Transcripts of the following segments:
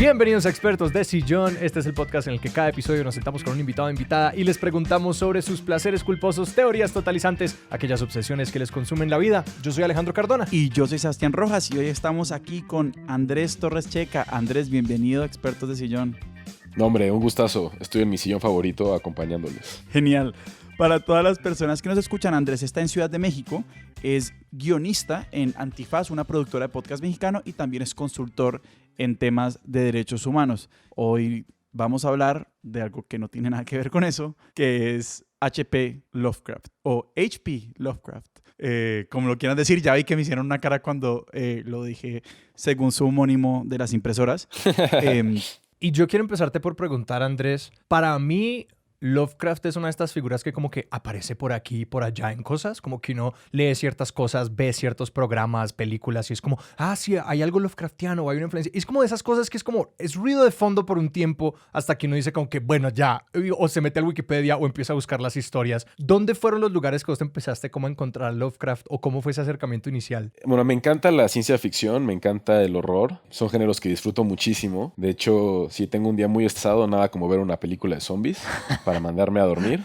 Bienvenidos a Expertos de Sillón. Este es el podcast en el que cada episodio nos sentamos con un invitado o invitada y les preguntamos sobre sus placeres culposos, teorías totalizantes, aquellas obsesiones que les consumen la vida. Yo soy Alejandro Cardona. Y yo soy Sebastián Rojas y hoy estamos aquí con Andrés Torres Checa. Andrés, bienvenido a Expertos de Sillón. No, hombre, un gustazo. Estoy en mi sillón favorito acompañándoles. Genial. Para todas las personas que nos escuchan, Andrés está en Ciudad de México, es guionista en Antifaz, una productora de podcast mexicano, y también es consultor en temas de derechos humanos. Hoy vamos a hablar de algo que no tiene nada que ver con eso, que es H.P. Lovecraft o H.P. Lovecraft. Como lo quieran decir, ya vi que me hicieron una cara cuando lo dije según su homónimo de las impresoras. Y yo quiero empezarte por preguntar, Andrés, para mí Lovecraft es una de estas figuras que como que aparece por aquí y por allá en cosas, como que uno lee ciertas cosas, ve ciertos programas, películas y es como, sí, hay algo Lovecraftiano o hay una influencia. Y es como de esas cosas que es ruido de fondo por un tiempo hasta que uno dice como que, bueno, ya, o se mete al Wikipedia o empieza a buscar las historias. ¿Dónde fueron los lugares que vos te empezaste como a encontrar Lovecraft o cómo fue ese acercamiento inicial? Bueno, me encanta la ciencia ficción, me encanta el horror. Son géneros que disfruto muchísimo. De hecho, si tengo un día muy estresado, nada como ver una película de zombies para mandarme a dormir.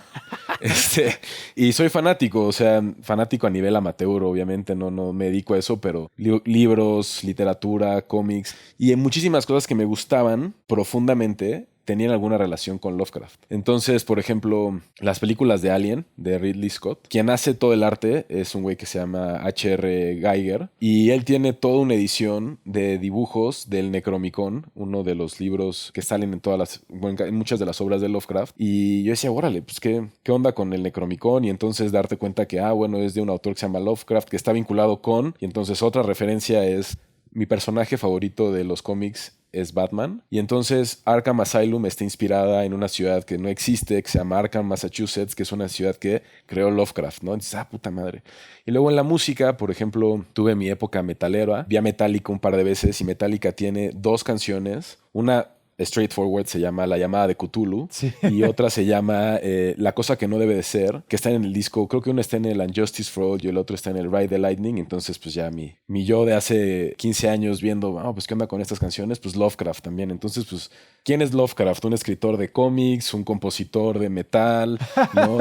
Y soy fanático, o sea, fanático a nivel amateur, obviamente, no me dedico a eso, pero libros, literatura, cómics y muchísimas cosas que me gustaban profundamente tenían alguna relación con Lovecraft. Entonces, por ejemplo, las películas de Alien, de Ridley Scott, quien hace todo el arte es un güey que se llama H.R. Giger, y él tiene toda una edición de dibujos del Necronomicon, uno de los libros que salen en muchas de las obras de Lovecraft, y yo decía, órale, pues ¿qué onda con el Necronomicon? Y entonces darte cuenta que, bueno, es de un autor que se llama Lovecraft, que está vinculado con, y entonces otra referencia es mi personaje favorito de los cómics es Batman. Y entonces Arkham Asylum está inspirada en una ciudad que no existe, que se llama Arkham, Massachusetts, que es una ciudad que creó Lovecraft, ¿no? Entonces, puta madre. Y luego en la música, por ejemplo, tuve mi época metalera. Vi a Metallica un par de veces y Metallica tiene dos canciones. Una straightforward se llama La llamada de Cthulhu, sí. Y otra se llama La cosa que no debe de ser, que está en el disco, creo que uno está en el Unjustice for All y el otro está en el Ride the Lightning. Entonces pues ya mi yo de hace 15 años viendo, pues qué onda con estas canciones, pues Lovecraft también. Entonces pues, ¿quién es Lovecraft? Un escritor de cómics, un compositor de metal, ¿no?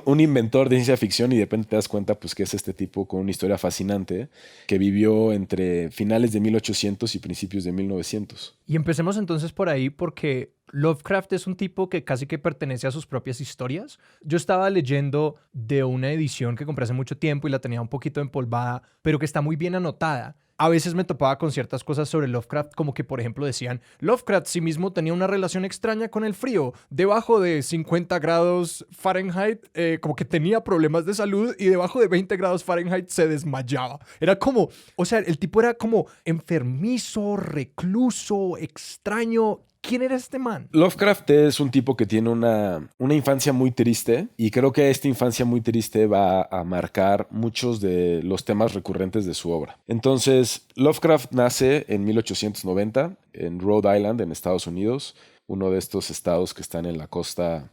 Un inventor de ciencia ficción, y de repente te das cuenta pues que es este tipo con una historia fascinante que vivió entre finales de 1800 y principios de 1900. Y empecemos entonces por ahí porque Lovecraft es un tipo que casi que pertenece a sus propias historias. Yo estaba leyendo de una edición que compré hace mucho tiempo y la tenía un poquito empolvada, pero que está muy bien anotada. A veces me topaba con ciertas cosas sobre Lovecraft, como que, por ejemplo, decían, Lovecraft sí mismo tenía una relación extraña con el frío. Debajo de 50 grados Fahrenheit, como que tenía problemas de salud, y debajo de 20 grados Fahrenheit se desmayaba. Era como, o sea, el tipo era como enfermizo, recluso, extraño. ¿Quién era este man? Lovecraft es un tipo que tiene una infancia muy triste, y creo que esta infancia muy triste va a marcar muchos de los temas recurrentes de su obra. Entonces, Lovecraft nace en 1890 en Rhode Island, en Estados Unidos, uno de estos estados que están en la costa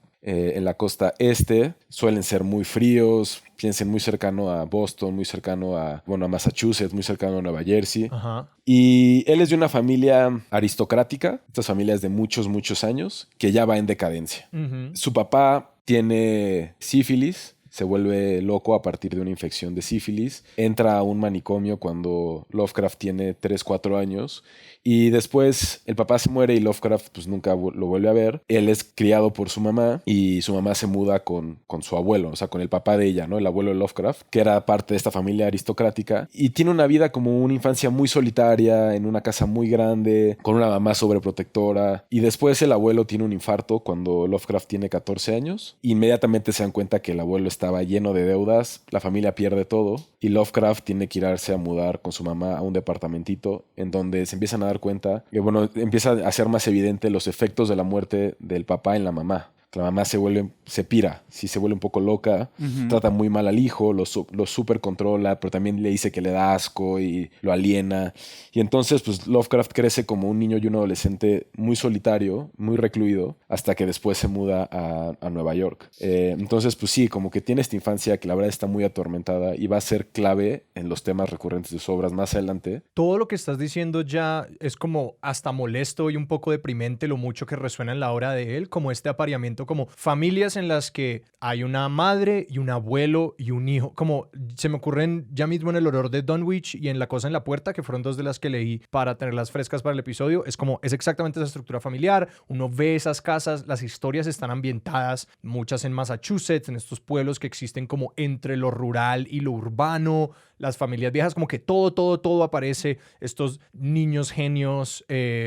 este. Suelen ser muy fríos. Piensen, muy cercano a Boston, muy cercano a Massachusetts, muy cercano a Nueva Jersey. Ajá. Y él es de una familia aristocrática, estas familias de muchos, muchos años, que ya va en decadencia. Uh-huh. Su papá tiene sífilis, se vuelve loco a partir de una infección de sífilis, entra a un manicomio cuando Lovecraft tiene 3-4 años, y después el papá se muere y Lovecraft pues nunca lo vuelve a ver. Él es criado por su mamá y su mamá se muda con su abuelo, o sea, con el papá de ella, ¿no? El abuelo de Lovecraft, que era parte de esta familia aristocrática, y tiene una vida como una infancia muy solitaria, en una casa muy grande, con una mamá sobreprotectora. Y después el abuelo tiene un infarto cuando Lovecraft tiene 14 años. Inmediatamente se dan cuenta que el abuelo estaba lleno de deudas, la familia pierde todo y Lovecraft tiene que irse a mudar con su mamá a un departamentito en donde se empiezan a dar cuenta que, empieza a ser más evidente los efectos de la muerte del papá en la mamá. La mamá se pira, sí se vuelve un poco loca, trata muy mal al hijo, lo super controla, pero también le dice que le da asco y lo aliena. Y entonces, pues Lovecraft crece como un niño y un adolescente muy solitario, muy recluido, hasta que después se muda a Nueva York. Entonces, pues sí, como que tiene esta infancia que la verdad está muy atormentada y va a ser clave en los temas recurrentes de sus obras más adelante. Todo lo que estás diciendo ya es como hasta molesto y un poco deprimente lo mucho que resuena en la obra de él, como este apareamiento, como familias en las que hay una madre y un abuelo y un hijo, como se me ocurren ya mismo en El horror de Dunwich y en La cosa en la puerta, que fueron dos de las que leí para tenerlas frescas para el episodio. Es exactamente esa estructura familiar, uno ve esas casas, las historias están ambientadas, muchas en Massachusetts, en estos pueblos que existen como entre lo rural y lo urbano, las familias viejas, como que todo aparece, estos niños genios,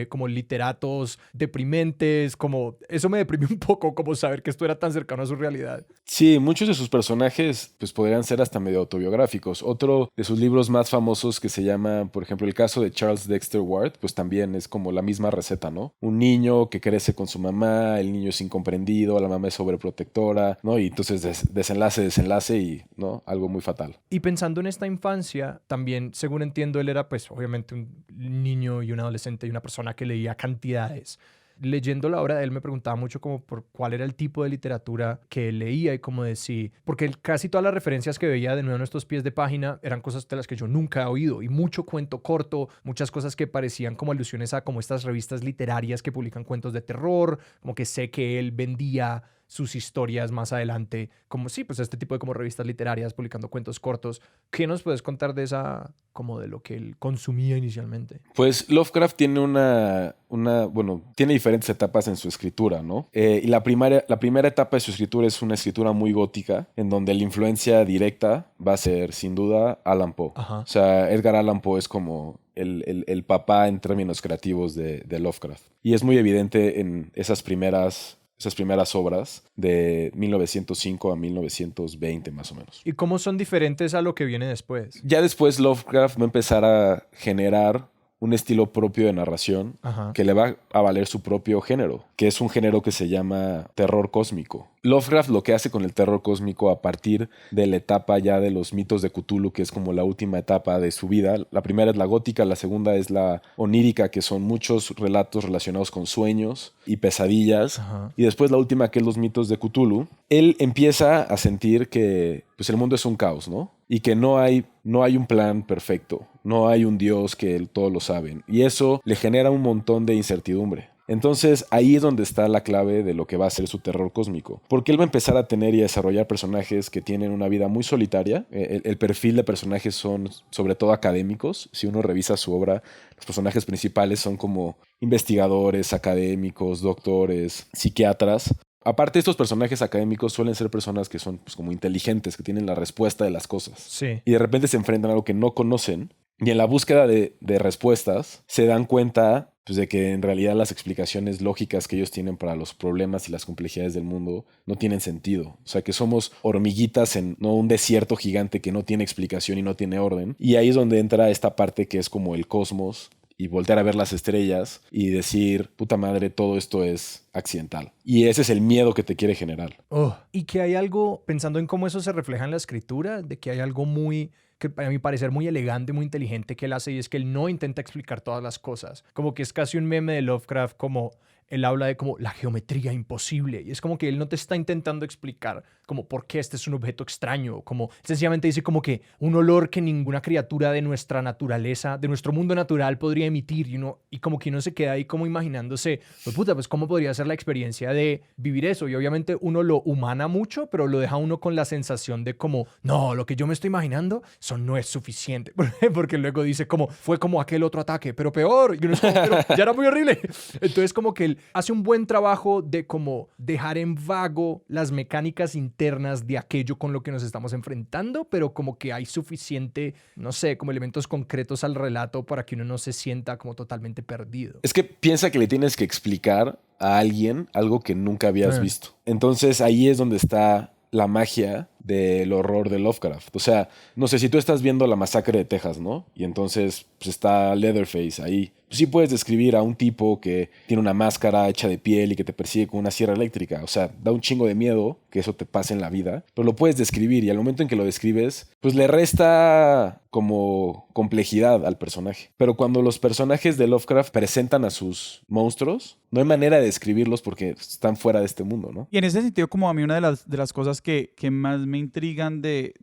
como literatos deprimentes, como eso me deprime un poco, como saber que esto era tan cercano a su realidad. Sí, muchos de sus personajes pues podrían ser hasta medio autobiográficos. Otro de sus libros más famosos que se llama, por ejemplo, el caso de Charles Dexter Ward, pues también es como la misma receta, ¿no? Un niño que crece con su mamá, el niño es incomprendido, la mamá es sobreprotectora, ¿no? Y entonces desenlace y, ¿no? Algo muy fatal. Y pensando en esta infancia, también, según entiendo, él era pues obviamente un niño y un adolescente y una persona que leía cantidades. Leyendo la obra de él me preguntaba mucho como por cuál era el tipo de literatura que él leía y como de sí, porque casi todas las referencias que veía de nuevo en estos pies de página eran cosas de las que yo nunca he oído y mucho cuento corto, muchas cosas que parecían como alusiones a como estas revistas literarias que publican cuentos de terror, como que sé que él vendía sus historias más adelante, como sí, pues este tipo de como revistas literarias publicando cuentos cortos. ¿Qué nos puedes contar de esa, como de lo que él consumía inicialmente? Pues Lovecraft tiene tiene diferentes etapas en su escritura, ¿no? Y la primera etapa de su escritura es una escritura muy gótica, en donde la influencia directa va a ser, sin duda, Allan Poe. Ajá. O sea, Edgar Allan Poe es como el papá en términos creativos de Lovecraft. Y es muy evidente en esas primeras obras de 1905 a 1920 más o menos. ¿Y cómo son diferentes a lo que viene después? Ya después Lovecraft va a empezar a generar un estilo propio de narración Ajá. que le va a valer su propio género, que es un género que se llama terror cósmico. Lovecraft lo que hace con el terror cósmico a partir de la etapa ya de los mitos de Cthulhu, que es como la última etapa de su vida. La primera es la gótica, la segunda es la onírica, que son muchos relatos relacionados con sueños y pesadillas. Ajá. Y después la última, que es los mitos de Cthulhu. Él empieza a sentir que pues, el mundo es un caos, ¿no? Y que no hay un plan perfecto, no hay un Dios que todo lo sabe. Y eso le genera un montón de incertidumbre. Entonces ahí es donde está la clave de lo que va a ser su terror cósmico. Porque él va a empezar a tener y a desarrollar personajes que tienen una vida muy solitaria. El perfil de personajes son sobre todo académicos. Si uno revisa su obra, los personajes principales son como investigadores, académicos, doctores, psiquiatras. Aparte, estos personajes académicos suelen ser personas que son pues, como inteligentes, que tienen la respuesta de las cosas. Sí. Y de repente se enfrentan a algo que no conocen. Y en la búsqueda de respuestas se dan cuenta pues, de que en realidad las explicaciones lógicas que ellos tienen para los problemas y las complejidades del mundo no tienen sentido. O sea, que somos hormiguitas en un desierto gigante que no tiene explicación y no tiene orden. Y ahí es donde entra esta parte que es como el cosmos, y voltear a ver las estrellas y decir, puta madre, todo esto es accidental. Y ese es el miedo que te quiere generar. Y que hay algo, pensando en cómo eso se refleja en la escritura, de que hay algo muy, que a mi parecer muy elegante, muy inteligente que él hace, y es que él no intenta explicar todas las cosas. Como que es casi un meme de Lovecraft, como él habla de como la geometría imposible, y es como que él no te está intentando explicar como por qué este es un objeto extraño, como sencillamente dice como que un olor que ninguna criatura de nuestra naturaleza, de nuestro mundo natural podría emitir, y como que uno se queda ahí como imaginándose, pues puta, pues cómo podría ser la experiencia de vivir eso, y obviamente uno lo humana mucho, pero lo deja uno con la sensación de como, no, lo que yo me estoy imaginando, eso no es suficiente, porque luego dice como, fue como aquel otro ataque, pero peor, y uno es como, pero ya era muy horrible. Entonces como que él hace un buen trabajo de como dejar en vago las mecánicas internas de aquello con lo que nos estamos enfrentando, pero como que hay suficiente, no sé, como elementos concretos al relato para que uno no se sienta como totalmente perdido. Es que piensa que le tienes que explicar a alguien algo que nunca habías visto. Entonces ahí es donde está la magia del horror de Lovecraft. O sea, no sé, si tú estás viendo La Masacre de Texas, ¿no? Y entonces pues, está Leatherface ahí. Pues sí puedes describir a un tipo que tiene una máscara hecha de piel y que te persigue con una sierra eléctrica. O sea, da un chingo de miedo que eso te pase en la vida, pero lo puedes describir y al momento en que lo describes, pues le resta como complejidad al personaje. Pero cuando los personajes de Lovecraft presentan a sus monstruos, no hay manera de describirlos porque están fuera de este mundo, ¿no? Y en ese sentido, como a mí una de las cosas que más me intrigan de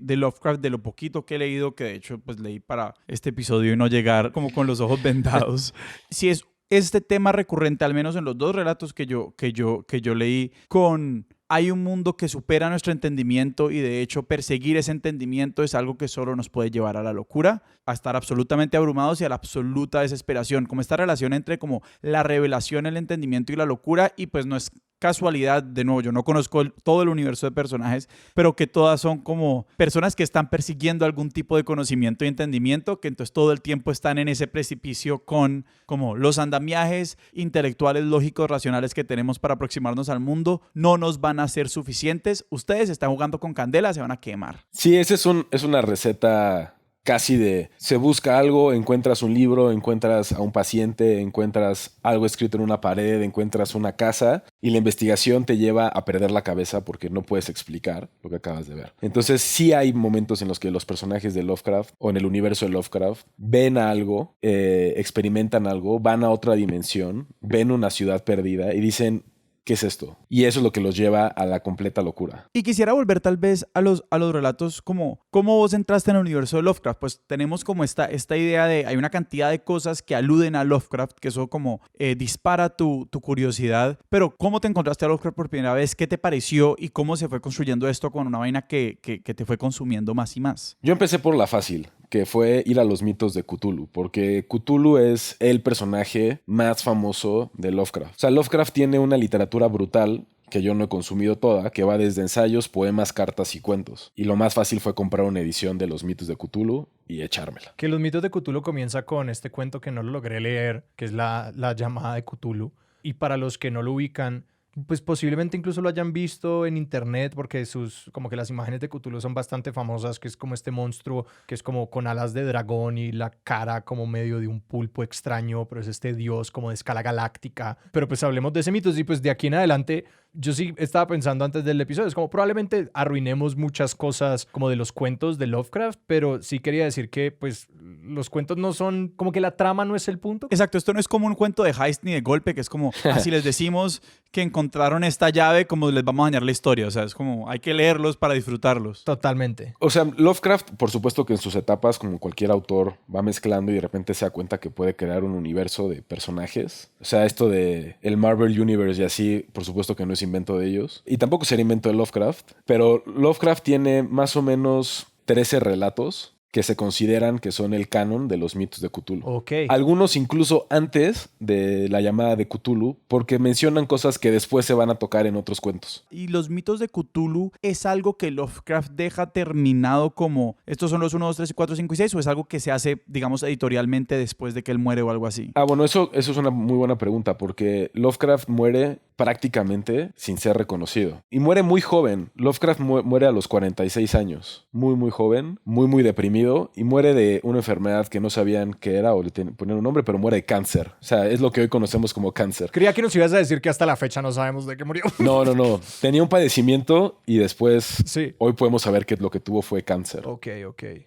Lovecraft, de lo poquito que he leído, que de hecho pues leí para este episodio y no llegar como con los ojos vendados, si es este tema recurrente, al menos en los dos relatos que yo leí, con hay un mundo que supera nuestro entendimiento y de hecho perseguir ese entendimiento es algo que solo nos puede llevar a la locura, a estar absolutamente abrumados y a la absoluta desesperación, como esta relación entre como la revelación, el entendimiento y la locura, y pues no es casualidad, de nuevo, yo no conozco todo el universo de personajes, pero que todas son como personas que están persiguiendo algún tipo de conocimiento y entendimiento, que entonces todo el tiempo están en ese precipicio con como los andamiajes intelectuales, lógicos, racionales que tenemos para aproximarnos al mundo, no nos van a ser suficientes. Ustedes están jugando con candela, se van a quemar. Sí, ese es una receta casi de se busca algo, encuentras un libro, encuentras a un paciente, encuentras algo escrito en una pared, encuentras una casa y la investigación te lleva a perder la cabeza porque no puedes explicar lo que acabas de ver. Entonces sí hay momentos en los que los personajes de Lovecraft o en el universo de Lovecraft ven algo, experimentan algo, van a otra dimensión, ven una ciudad perdida y dicen, ¿qué es esto? Y eso es lo que los lleva a la completa locura. Y quisiera volver tal vez a los relatos como ¿cómo vos entraste en el universo de Lovecraft? Pues tenemos como esta idea de hay una cantidad de cosas que aluden a Lovecraft, que eso como dispara tu curiosidad. Pero ¿cómo te encontraste a Lovecraft por primera vez? ¿Qué te pareció? ¿Y cómo se fue construyendo esto con una vaina que te fue consumiendo más y más? Yo empecé por la fácil, que fue ir a los mitos de Cthulhu, porque Cthulhu es el personaje más famoso de Lovecraft. O sea, Lovecraft tiene una literatura brutal que yo no he consumido toda, que va desde ensayos, poemas, cartas y cuentos. Y lo más fácil fue comprar una edición de los mitos de Cthulhu y echármela. Que los mitos de Cthulhu comienza con este cuento que no lo logré leer, que es la llamada de Cthulhu. Y para los que no lo ubican, pues posiblemente incluso lo hayan visto en internet porque como que las imágenes de Cthulhu son bastante famosas, que es como este monstruo que es como con alas de dragón y la cara como medio de un pulpo extraño, pero es este dios como de escala galáctica. Pero pues hablemos de ese mito y pues de aquí en adelante yo sí estaba pensando antes del episodio, es como probablemente arruinemos muchas cosas como de los cuentos de Lovecraft, pero sí quería decir que pues los cuentos no son, como que la trama no es el punto. Exacto, esto no es como un cuento de heist ni de golpe, que es como, así les decimos que encontraron esta llave, como les vamos a dañar la historia, o sea, es como, hay que leerlos para disfrutarlos. Totalmente. O sea, Lovecraft, por supuesto que en sus etapas, como cualquier autor, va mezclando y de repente se da cuenta que puede crear un universo de personajes. O sea, esto de el Marvel Universe y así, por supuesto que no es invento de ellos. Y tampoco sería invento de Lovecraft, pero Lovecraft tiene más o menos 13 relatos que se consideran que son el canon de los mitos de Cthulhu. Okay. Algunos incluso antes de la llamada de Cthulhu, porque mencionan cosas que después se van a tocar en otros cuentos. Y los mitos de Cthulhu es algo que Lovecraft deja terminado como estos son los 1, 2, 3, 4, 5 y 6, o es algo que se hace, digamos, editorialmente después de que él muere o algo así. Bueno, eso es una muy buena pregunta, porque Lovecraft muere prácticamente sin ser reconocido. Y muere muy joven. Lovecraft muere a los 46 años. Muy, muy joven, muy deprimido, y muere de una enfermedad que no sabían qué era o le ponían un nombre, pero muere de cáncer. O sea, es lo que hoy conocemos como cáncer. Creía que nos ibas a decir que hasta la fecha no sabemos de qué murió. No. Tenía un padecimiento y después sí. Hoy podemos saber que lo que tuvo fue cáncer. Ok.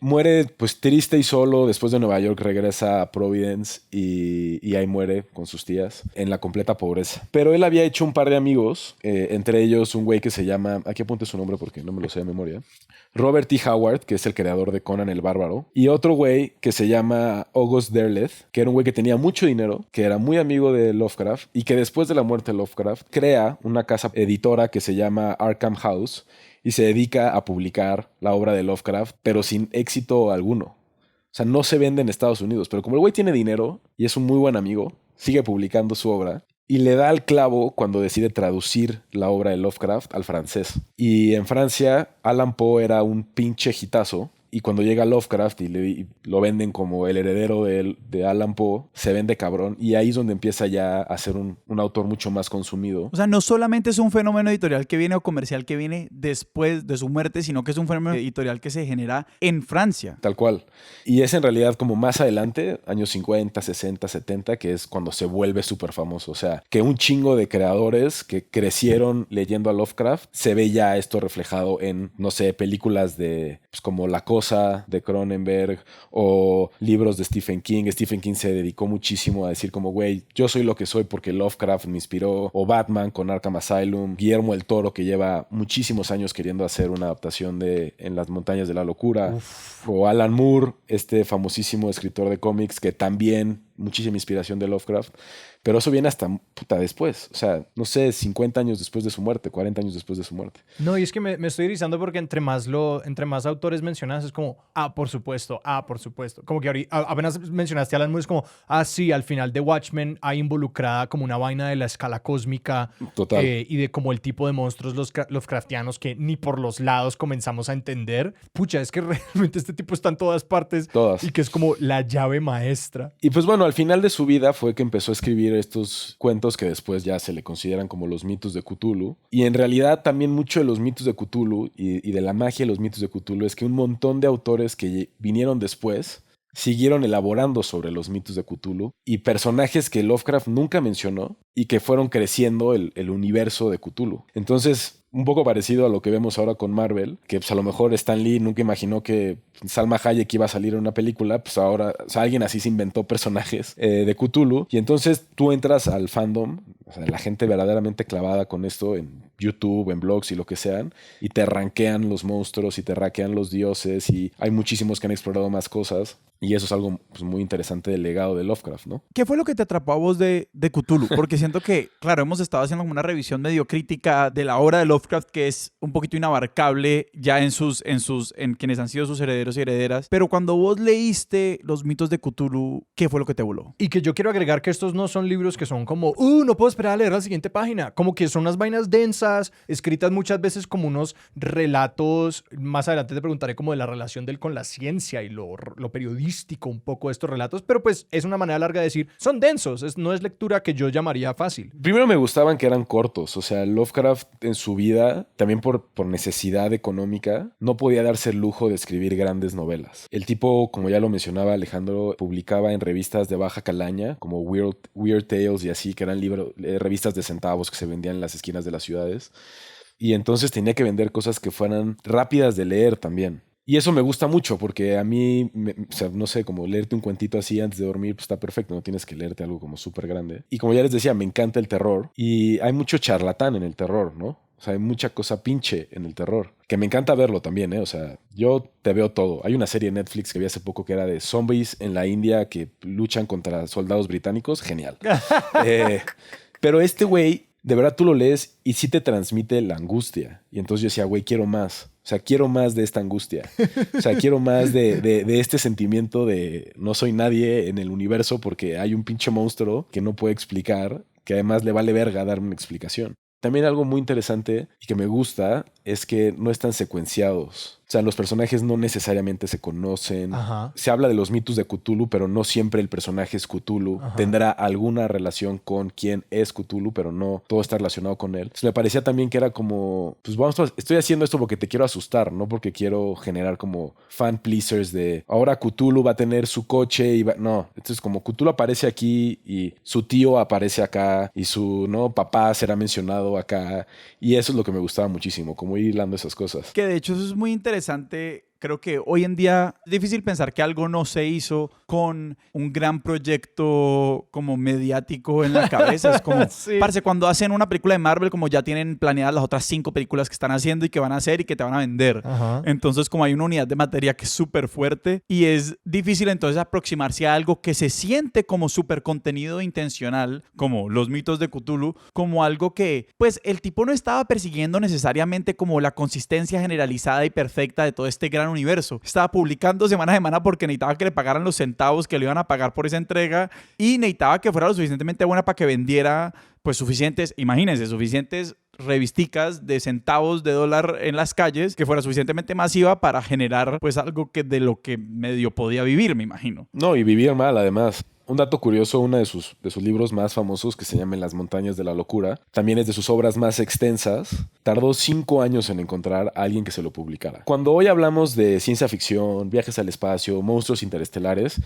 Muere pues triste y solo. Después de Nueva York regresa a Providence y ahí muere con sus tías en la completa pobreza. Pero él había hecho un par de amigos, entre ellos un güey que se llama, aquí apunte su nombre porque no me lo sé de memoria, Robert T. Howard, que es el creador de Conan el Bárbaro, y otro güey que se llama August Derleth, que era un güey que tenía mucho dinero, que era muy amigo de Lovecraft y que después de la muerte de Lovecraft crea una casa editora que se llama Arkham House y se dedica a publicar la obra de Lovecraft, pero sin éxito alguno. O sea, no se vende en Estados Unidos, pero como el güey tiene dinero y es un muy buen amigo, sigue publicando su obra. Y le da al clavo cuando decide traducir la obra de Lovecraft al francés. Y en Francia, Allan Poe era un pinche hitazo Y cuando llega Lovecraft y lo venden como el heredero de Alan Poe, se vende cabrón. Y ahí es donde empieza ya a ser un autor mucho más consumido. O sea, no solamente es un fenómeno editorial que viene o comercial que viene después de su muerte, sino que es un fenómeno editorial que se genera en Francia. Tal cual. Y es en realidad como más adelante, años 50, 60, 70, que es cuando se vuelve súper famoso. O sea, que un chingo de creadores que crecieron leyendo a Lovecraft, se ve ya esto reflejado en, no sé, películas de, pues, como La Cosa de Cronenberg o libros de Stephen King. Stephen King se dedicó muchísimo a decir como, güey, yo soy lo que soy porque Lovecraft me inspiró. O Batman con Arkham Asylum. Guillermo el Toro, que lleva muchísimos años queriendo hacer una adaptación de En las montañas de la locura. Uf. O Alan Moore, este famosísimo escritor de cómics que también muchísima inspiración de Lovecraft. Pero eso viene hasta después. O sea, no sé, 50 años después de su muerte, 40 años después de su muerte. No, y es que me estoy erizando porque entre más autores mencionas es como, por supuesto. Como que ahorita, apenas mencionaste a Alan Moore, es como, sí, al final de Watchmen hay involucrada como una vaina de la escala cósmica. Total. Y de como el tipo de monstruos los Lovecraftianos que ni por los lados comenzamos a entender. Pucha, es que realmente este tipo está en todas partes. Todas. Y que es como la llave maestra. Y pues bueno, al final de su vida fue que empezó a escribir estos cuentos que después ya se le consideran como los mitos de Cthulhu. Y en realidad también mucho de los mitos de Cthulhu y de la magia de los mitos de Cthulhu es que un montón de autores que vinieron después siguieron elaborando sobre los mitos de Cthulhu y personajes que Lovecraft nunca mencionó y que fueron creciendo el universo de Cthulhu. Entonces, un poco parecido a lo que vemos ahora con Marvel, que pues a lo mejor Stan Lee nunca imaginó que Salma Hayek iba a salir en una película, pues ahora, o sea, alguien así se inventó personajes de Cthulhu, y entonces tú entras al fandom, o sea, la gente verdaderamente clavada con esto en YouTube, en blogs y lo que sean, y te rankean los monstruos y te rankean los dioses, y hay muchísimos que han explorado más cosas, y eso es algo pues, muy interesante del legado de Lovecraft, ¿no? ¿Qué fue lo que te atrapó a vos de Cthulhu? Porque siento que, claro, hemos estado haciendo como una revisión medio crítica de la obra de Lovecraft, que es un poquito inabarcable ya en quienes han sido sus herederos y herederas. Pero cuando vos leíste los mitos de Cthulhu, ¿qué fue lo que te voló? Y que yo quiero agregar que estos no son libros que son como, no puedo esperar a leer la siguiente página. Como que son unas vainas densas, escritas muchas veces como unos relatos. Más adelante te preguntaré como de la relación de él con la ciencia y lo periodístico un poco de estos relatos. Pero pues es una manera larga de decir, son densos. No es lectura que yo llamaría fácil. Primero me gustaban que eran cortos. O sea, Lovecraft en su vida, también por necesidad económica, no podía darse el lujo de escribir grandes novelas. El tipo, como ya lo mencionaba Alejandro, publicaba en revistas de baja calaña, como Weird Tales y así, que eran revistas de centavos que se vendían en las esquinas de las ciudades. Y entonces tenía que vender cosas que fueran rápidas de leer también. Y eso me gusta mucho porque a mí, o sea, no sé, como leerte un cuentito así antes de dormir, pues está perfecto, no tienes que leerte algo como súper grande. Y como ya les decía, me encanta el terror y hay mucho charlatán en el terror, ¿no? O sea, hay mucha cosa pinche en el terror, que me encanta verlo también, ¿eh? O sea, yo te veo todo. Hay una serie en Netflix que vi hace poco que era de zombies en la India que luchan contra soldados británicos. Genial. Pero este güey, de verdad tú lo lees y sí te transmite la angustia. Y entonces yo decía, güey, quiero más. O sea, quiero más de esta angustia. O sea, quiero más de este sentimiento de no soy nadie en el universo porque hay un pinche monstruo que no puede explicar, que además le vale verga darme una explicación. También algo muy interesante y que me gusta es que no están secuenciados. O sea, los personajes no necesariamente se conocen. Ajá. Se habla de los mitos de Cthulhu, pero no siempre el personaje es Cthulhu. Ajá. Tendrá alguna relación con quién es Cthulhu, pero no todo está relacionado con él. Entonces, me parecía también que era como, pues estoy haciendo esto porque te quiero asustar, no porque quiero generar como fan pleasers de ahora Cthulhu va a tener su coche y va... No, entonces como Cthulhu aparece aquí y su tío aparece acá y su papá será mencionado acá, y eso es lo que me gustaba muchísimo, como ir hilando esas cosas. Que de hecho eso es muy interesante. Creo que hoy en día es difícil pensar que algo no se hizo con un gran proyecto como mediático en la cabeza. Es como, sí. Parce, cuando hacen una película de Marvel, como ya tienen planeadas las otras 5 películas que están haciendo y que van a hacer y que te van a vender. Ajá. Entonces, como hay una unidad de materia que es súper fuerte y es difícil entonces aproximarse a algo que se siente como súper contenido intencional, como los mitos de Cthulhu, como algo que, pues, el tipo no estaba persiguiendo necesariamente como la consistencia generalizada y perfecta de todo este gran gran universo. Estaba publicando semana a semana porque necesitaba que le pagaran los centavos que le iban a pagar por esa entrega y necesitaba que fuera lo suficientemente buena para que vendiera pues suficientes revisticas de centavos de dólar en las calles, que fuera suficientemente masiva para generar pues algo que de lo que medio podía vivir, me imagino. No, y vivir mal además. Un dato curioso, uno de sus libros más famosos, que se llama En las montañas de la locura, también es de sus obras más extensas. Tardó 5 años en encontrar a alguien que se lo publicara. Cuando hoy hablamos de ciencia ficción, viajes al espacio, monstruos interestelares,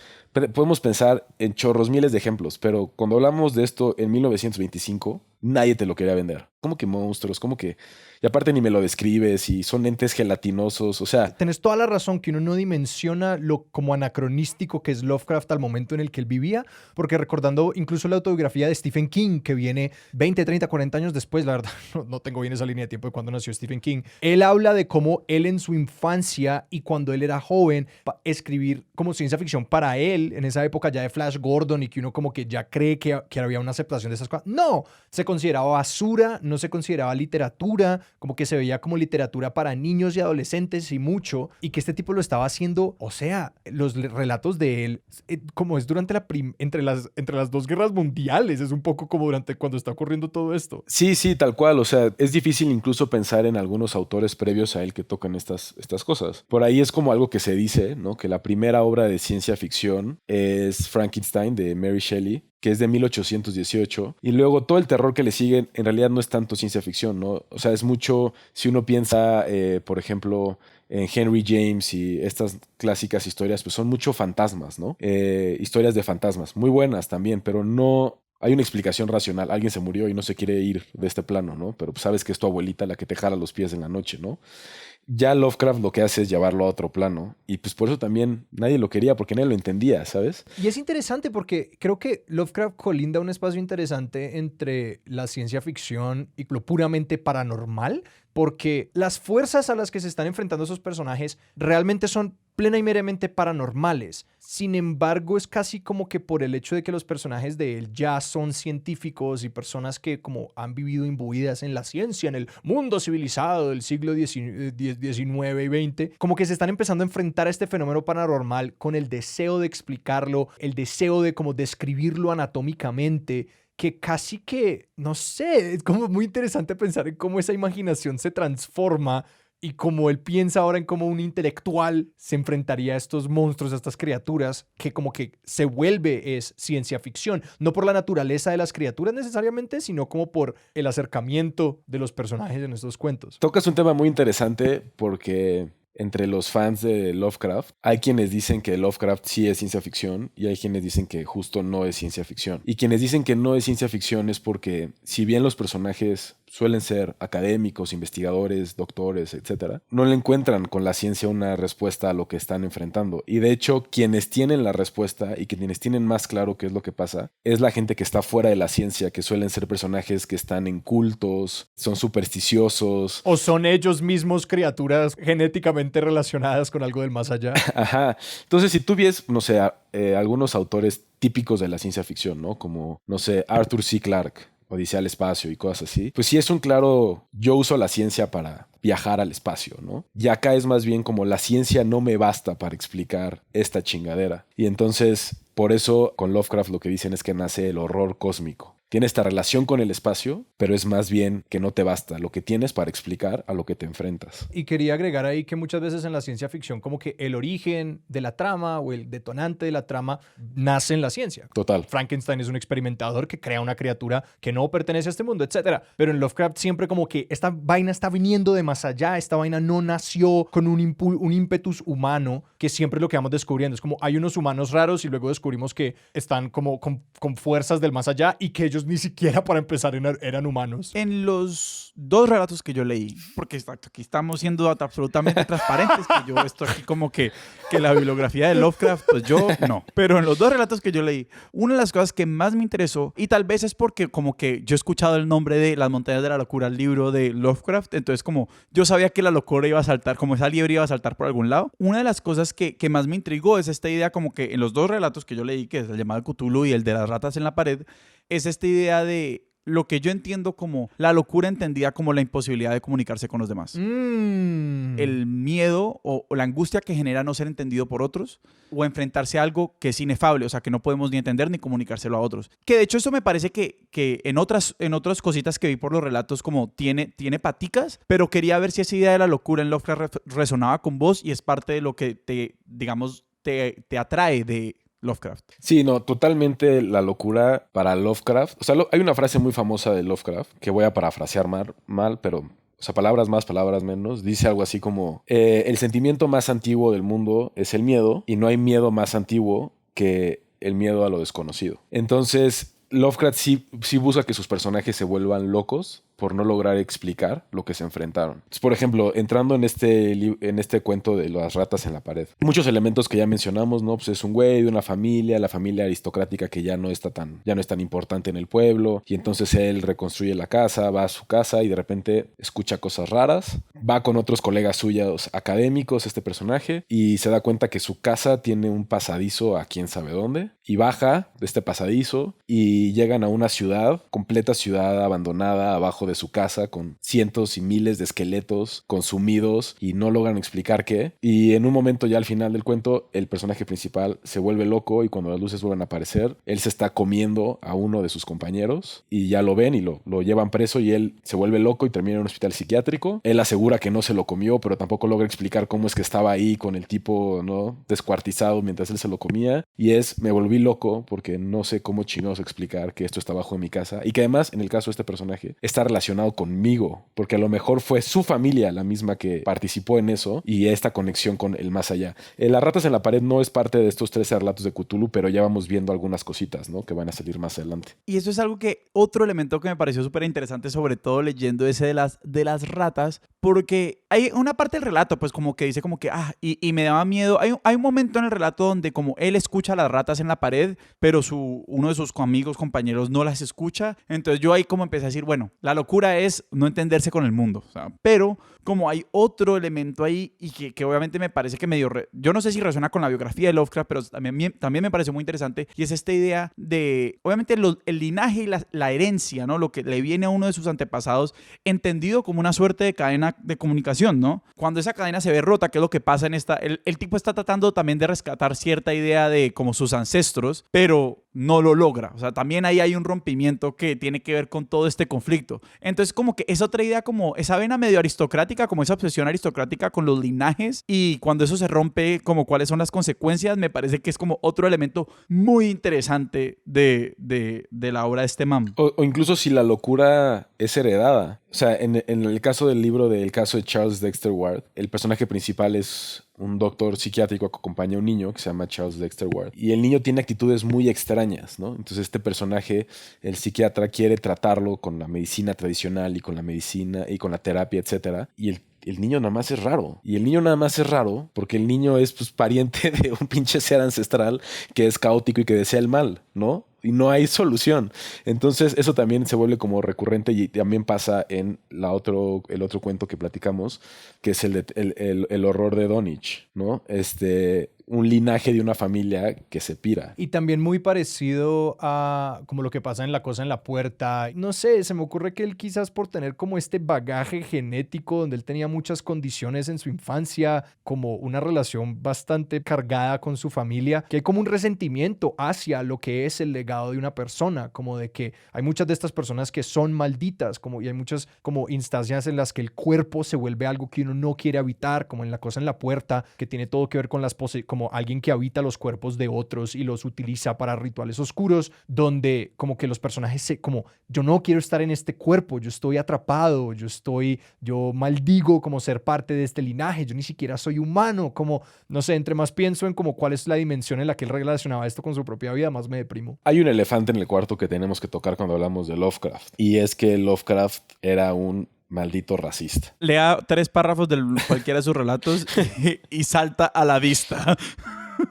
podemos pensar en chorros miles de ejemplos, pero cuando hablamos de esto en 1925, nadie te lo quería vender. ¿Cómo que monstruos? ¿Cómo que...? Y aparte ni me lo describes y son entes gelatinosos, o sea... Tenés toda la razón que uno no dimensiona lo como anacronístico que es Lovecraft al momento en el que él vivía, porque recordando incluso la autobiografía de Stephen King, que viene 20, 30, 40 años después, la verdad no tengo bien esa línea de tiempo de cuando nació Stephen King, él habla de cómo él en su infancia y cuando él era joven, escribir como ciencia ficción para él, en esa época ya de Flash Gordon y que uno como que ya cree que había una aceptación de esas cosas. No, se consideraba basura, no se consideraba literatura, como que se veía como literatura para niños y adolescentes y mucho, y que este tipo lo estaba haciendo, o sea, los relatos de él, como es durante entre las dos guerras mundiales, es un poco como durante cuando está ocurriendo todo esto. Sí, tal cual, o sea, es difícil incluso pensar en algunos autores previos a él que tocan estas cosas. Por ahí es como algo que se dice, ¿no? Que la primera obra de ciencia ficción es Frankenstein de Mary Shelley, que es de 1818, y luego todo el terror que le sigue en realidad no es tanto ciencia ficción, ¿no? O sea, es mucho, si uno piensa, por ejemplo, en Henry James y estas clásicas historias, pues son mucho fantasmas, ¿no? Historias de fantasmas, muy buenas también, pero no... Hay una explicación racional, alguien se murió y no se quiere ir de este plano, ¿no? Pero pues sabes que es tu abuelita la que te jala los pies en la noche, ¿no? Ya Lovecraft lo que hace es llevarlo a otro plano y pues por eso también nadie lo quería porque nadie lo entendía, ¿sabes? Y es interesante porque creo que Lovecraft colinda un espacio interesante entre la ciencia ficción y lo puramente paranormal, porque las fuerzas a las que se están enfrentando esos personajes realmente son plena y meramente paranormales. Sin embargo, es casi como que por el hecho de que los personajes de él ya son científicos y personas que como han vivido imbuidas en la ciencia, en el mundo civilizado del siglo XIX y XX, como que se están empezando a enfrentar a este fenómeno paranormal con el deseo de explicarlo, el deseo de como describirlo anatómicamente, que casi que, no sé, es como muy interesante pensar en cómo esa imaginación se transforma y como él piensa ahora en cómo un intelectual se enfrentaría a estos monstruos, a estas criaturas, que como que se vuelve es ciencia ficción. No por la naturaleza de las criaturas necesariamente, sino como por el acercamiento de los personajes en estos cuentos. Tocas un tema muy interesante porque entre los fans de Lovecraft hay quienes dicen que Lovecraft sí es ciencia ficción y hay quienes dicen que justo no es ciencia ficción. Y quienes dicen que no es ciencia ficción es porque si bien los personajes suelen ser académicos, investigadores, doctores, etcétera, no le encuentran con la ciencia una respuesta a lo que están enfrentando. Y de hecho, quienes tienen la respuesta y quienes tienen más claro qué es lo que pasa, es la gente que está fuera de la ciencia, que suelen ser personajes que están en cultos, son supersticiosos. O son ellos mismos criaturas genéticamente relacionadas con algo del más allá. Ajá. Entonces, si tú ves, no sé, algunos autores típicos de la ciencia ficción, ¿no? Como, no sé, Arthur C. Clarke, Odisea al espacio y cosas así, pues sí es un claro, yo uso la ciencia para viajar al espacio, ¿no? Y acá es más bien como la ciencia no me basta para explicar esta chingadera. Y entonces, por eso con Lovecraft lo que dicen es que nace el horror cósmico. Tiene esta relación con el espacio, pero es más bien que no te basta lo que tienes para explicar a lo que te enfrentas. Y quería agregar ahí que muchas veces en la ciencia ficción como que el origen de la trama o el detonante de la trama nace en la ciencia. Total. Frankenstein es un experimentador que crea una criatura que no pertenece a este mundo, etc. Pero en Lovecraft siempre como que esta vaina está viniendo de más allá, esta vaina no nació con un ímpetus humano, que siempre lo que vamos descubriendo. Es como hay unos humanos raros y luego descubrimos que están como con fuerzas del más allá y que ellos ni siquiera para empezar eran humanos. En los 2 relatos que yo leí, porque aquí estamos siendo absolutamente transparentes, que yo estoy aquí como que la bibliografía de Lovecraft, pues yo no. Pero en los 2 relatos que yo leí, una de las cosas que más me interesó, y tal vez es porque como que yo he escuchado el nombre de Las montañas de la locura, el libro de Lovecraft, entonces como yo sabía que la locura iba a saltar, como esa liebre iba a saltar por algún lado. Una de las cosas que más me intrigó es esta idea como que en los 2 relatos que yo leí, que es el llamado Cthulhu y el de las ratas en la pared, es esta idea de lo que yo entiendo como la locura entendida como la imposibilidad de comunicarse con los demás. El miedo o la angustia que genera no ser entendido por otros o enfrentarse a algo que es inefable, o sea, que no podemos ni entender ni comunicárselo a otros. Que de hecho eso me parece que en otras cositas que vi por los relatos como tiene paticas, pero quería ver si esa idea de la locura en Lovecraft resonaba con vos y es parte de lo que te atrae de Lovecraft. Sí, no, totalmente la locura para Lovecraft. O sea, hay una frase muy famosa de Lovecraft que voy a parafrasear mal, pero, o sea, palabras más, palabras menos. Dice algo así como, el sentimiento más antiguo del mundo es el miedo y no hay miedo más antiguo que el miedo a lo desconocido. Entonces, Lovecraft sí busca que sus personajes se vuelvan locos por no lograr explicar lo que se enfrentaron. Entonces, por ejemplo, entrando en este cuento de las ratas en la pared. Muchos elementos que ya mencionamos, ¿no? Pues es un güey de una familia, la familia aristocrática que ya no es tan importante en el pueblo, y entonces él reconstruye la casa, va a su casa y de repente escucha cosas raras, va con otros colegas suyos académicos, este personaje, y se da cuenta que su casa tiene un pasadizo a quién sabe dónde, y baja de este pasadizo y llegan a una completa ciudad abandonada abajo de su casa con cientos y miles de esqueletos consumidos y no logran explicar qué. Y en un momento ya al final del cuento el personaje principal se vuelve loco y cuando las luces vuelven a aparecer él se está comiendo a uno de sus compañeros y ya lo ven y lo llevan preso y él se vuelve loco y termina en un hospital psiquiátrico. Él asegura que no se lo comió, pero tampoco logra explicar cómo es que estaba ahí con el tipo, ¿no?, descuartizado mientras él se lo comía, y me volví loco porque no sé cómo chingados explicar que esto está abajo de mi casa y que además en el caso de este personaje está relacionado conmigo, porque a lo mejor fue su familia la misma que participó en eso y esta conexión con el más allá. Las ratas en la pared no es parte de estos 13 relatos de Cthulhu, pero ya vamos viendo algunas cositas, ¿no?, que van a salir más adelante. Y eso es algo otro elemento que me pareció súper interesante, sobre todo leyendo ese de las ratas, porque hay una parte del relato, pues como que dice como que, y me daba miedo. Hay un momento en el relato donde como él escucha las ratas en la pared, pero uno de sus compañeros no las escucha. Entonces yo ahí como empecé a decir, bueno, la locura es no entenderse con el mundo, o sea, pero como hay otro elemento ahí y que obviamente me parece que yo no sé si resuena con la biografía de Lovecraft, pero también me parece muy interesante, y es esta idea de, obviamente, el linaje y la herencia, ¿no?, lo que le viene a uno de sus antepasados, entendido como una suerte de cadena de comunicación, ¿no? Cuando esa cadena se ve rota, ¿qué es lo que pasa en esta? El tipo está tratando también de rescatar cierta idea de como sus ancestros, pero no lo logra. O sea, también ahí hay un rompimiento que tiene que ver con todo este conflicto. Entonces, como que es otra idea, como esa vena medio aristocrática, como esa obsesión aristocrática con los linajes, y cuando eso se rompe, como cuáles son las consecuencias, me parece que es como otro elemento muy interesante de la obra de este man. O incluso si la locura es heredada. O sea, en el caso del libro del caso de Charles Dexter Ward, el personaje principal es un doctor psiquiátrico que acompaña a un niño que se llama Charles Dexter Ward. Y el niño tiene actitudes muy extrañas, ¿no? Entonces este personaje, el psiquiatra, quiere tratarlo con la medicina tradicional y con la medicina y con la terapia, etcétera. Y el niño nada más es raro. Y el niño nada más es raro porque el niño es, pues, pariente de un pinche ser ancestral que es caótico y que desea el mal, ¿no? Y no hay solución. Entonces eso también se vuelve como recurrente y también pasa en el otro cuento que platicamos, que es el horror de Dunwich, ¿no? Un linaje de una familia que se pira. Y también muy parecido a como lo que pasa en La cosa en la puerta. No sé, se me ocurre que él quizás por tener como este bagaje genético donde él tenía muchas condiciones en su infancia, como una relación bastante cargada con su familia, que hay como un resentimiento hacia lo que es el legado de una persona, como de que hay muchas de estas personas que son malditas, y hay muchas como instancias en las que el cuerpo se vuelve algo que uno no quiere habitar, como en La cosa en la puerta, que tiene todo que ver con como alguien que habita los cuerpos de otros y los utiliza para rituales oscuros, donde como que los personajes yo no quiero estar en este cuerpo, yo estoy atrapado, yo maldigo como ser parte de este linaje, yo ni siquiera soy humano, como, no sé, entre más pienso en como cuál es la dimensión en la que él relacionaba esto con su propia vida, más me deprimo. Hay un elefante en el cuarto que tenemos que tocar cuando hablamos de Lovecraft, y es que Lovecraft era un maldito racista. Lea 3 párrafos de cualquiera de sus relatos y salta a la vista.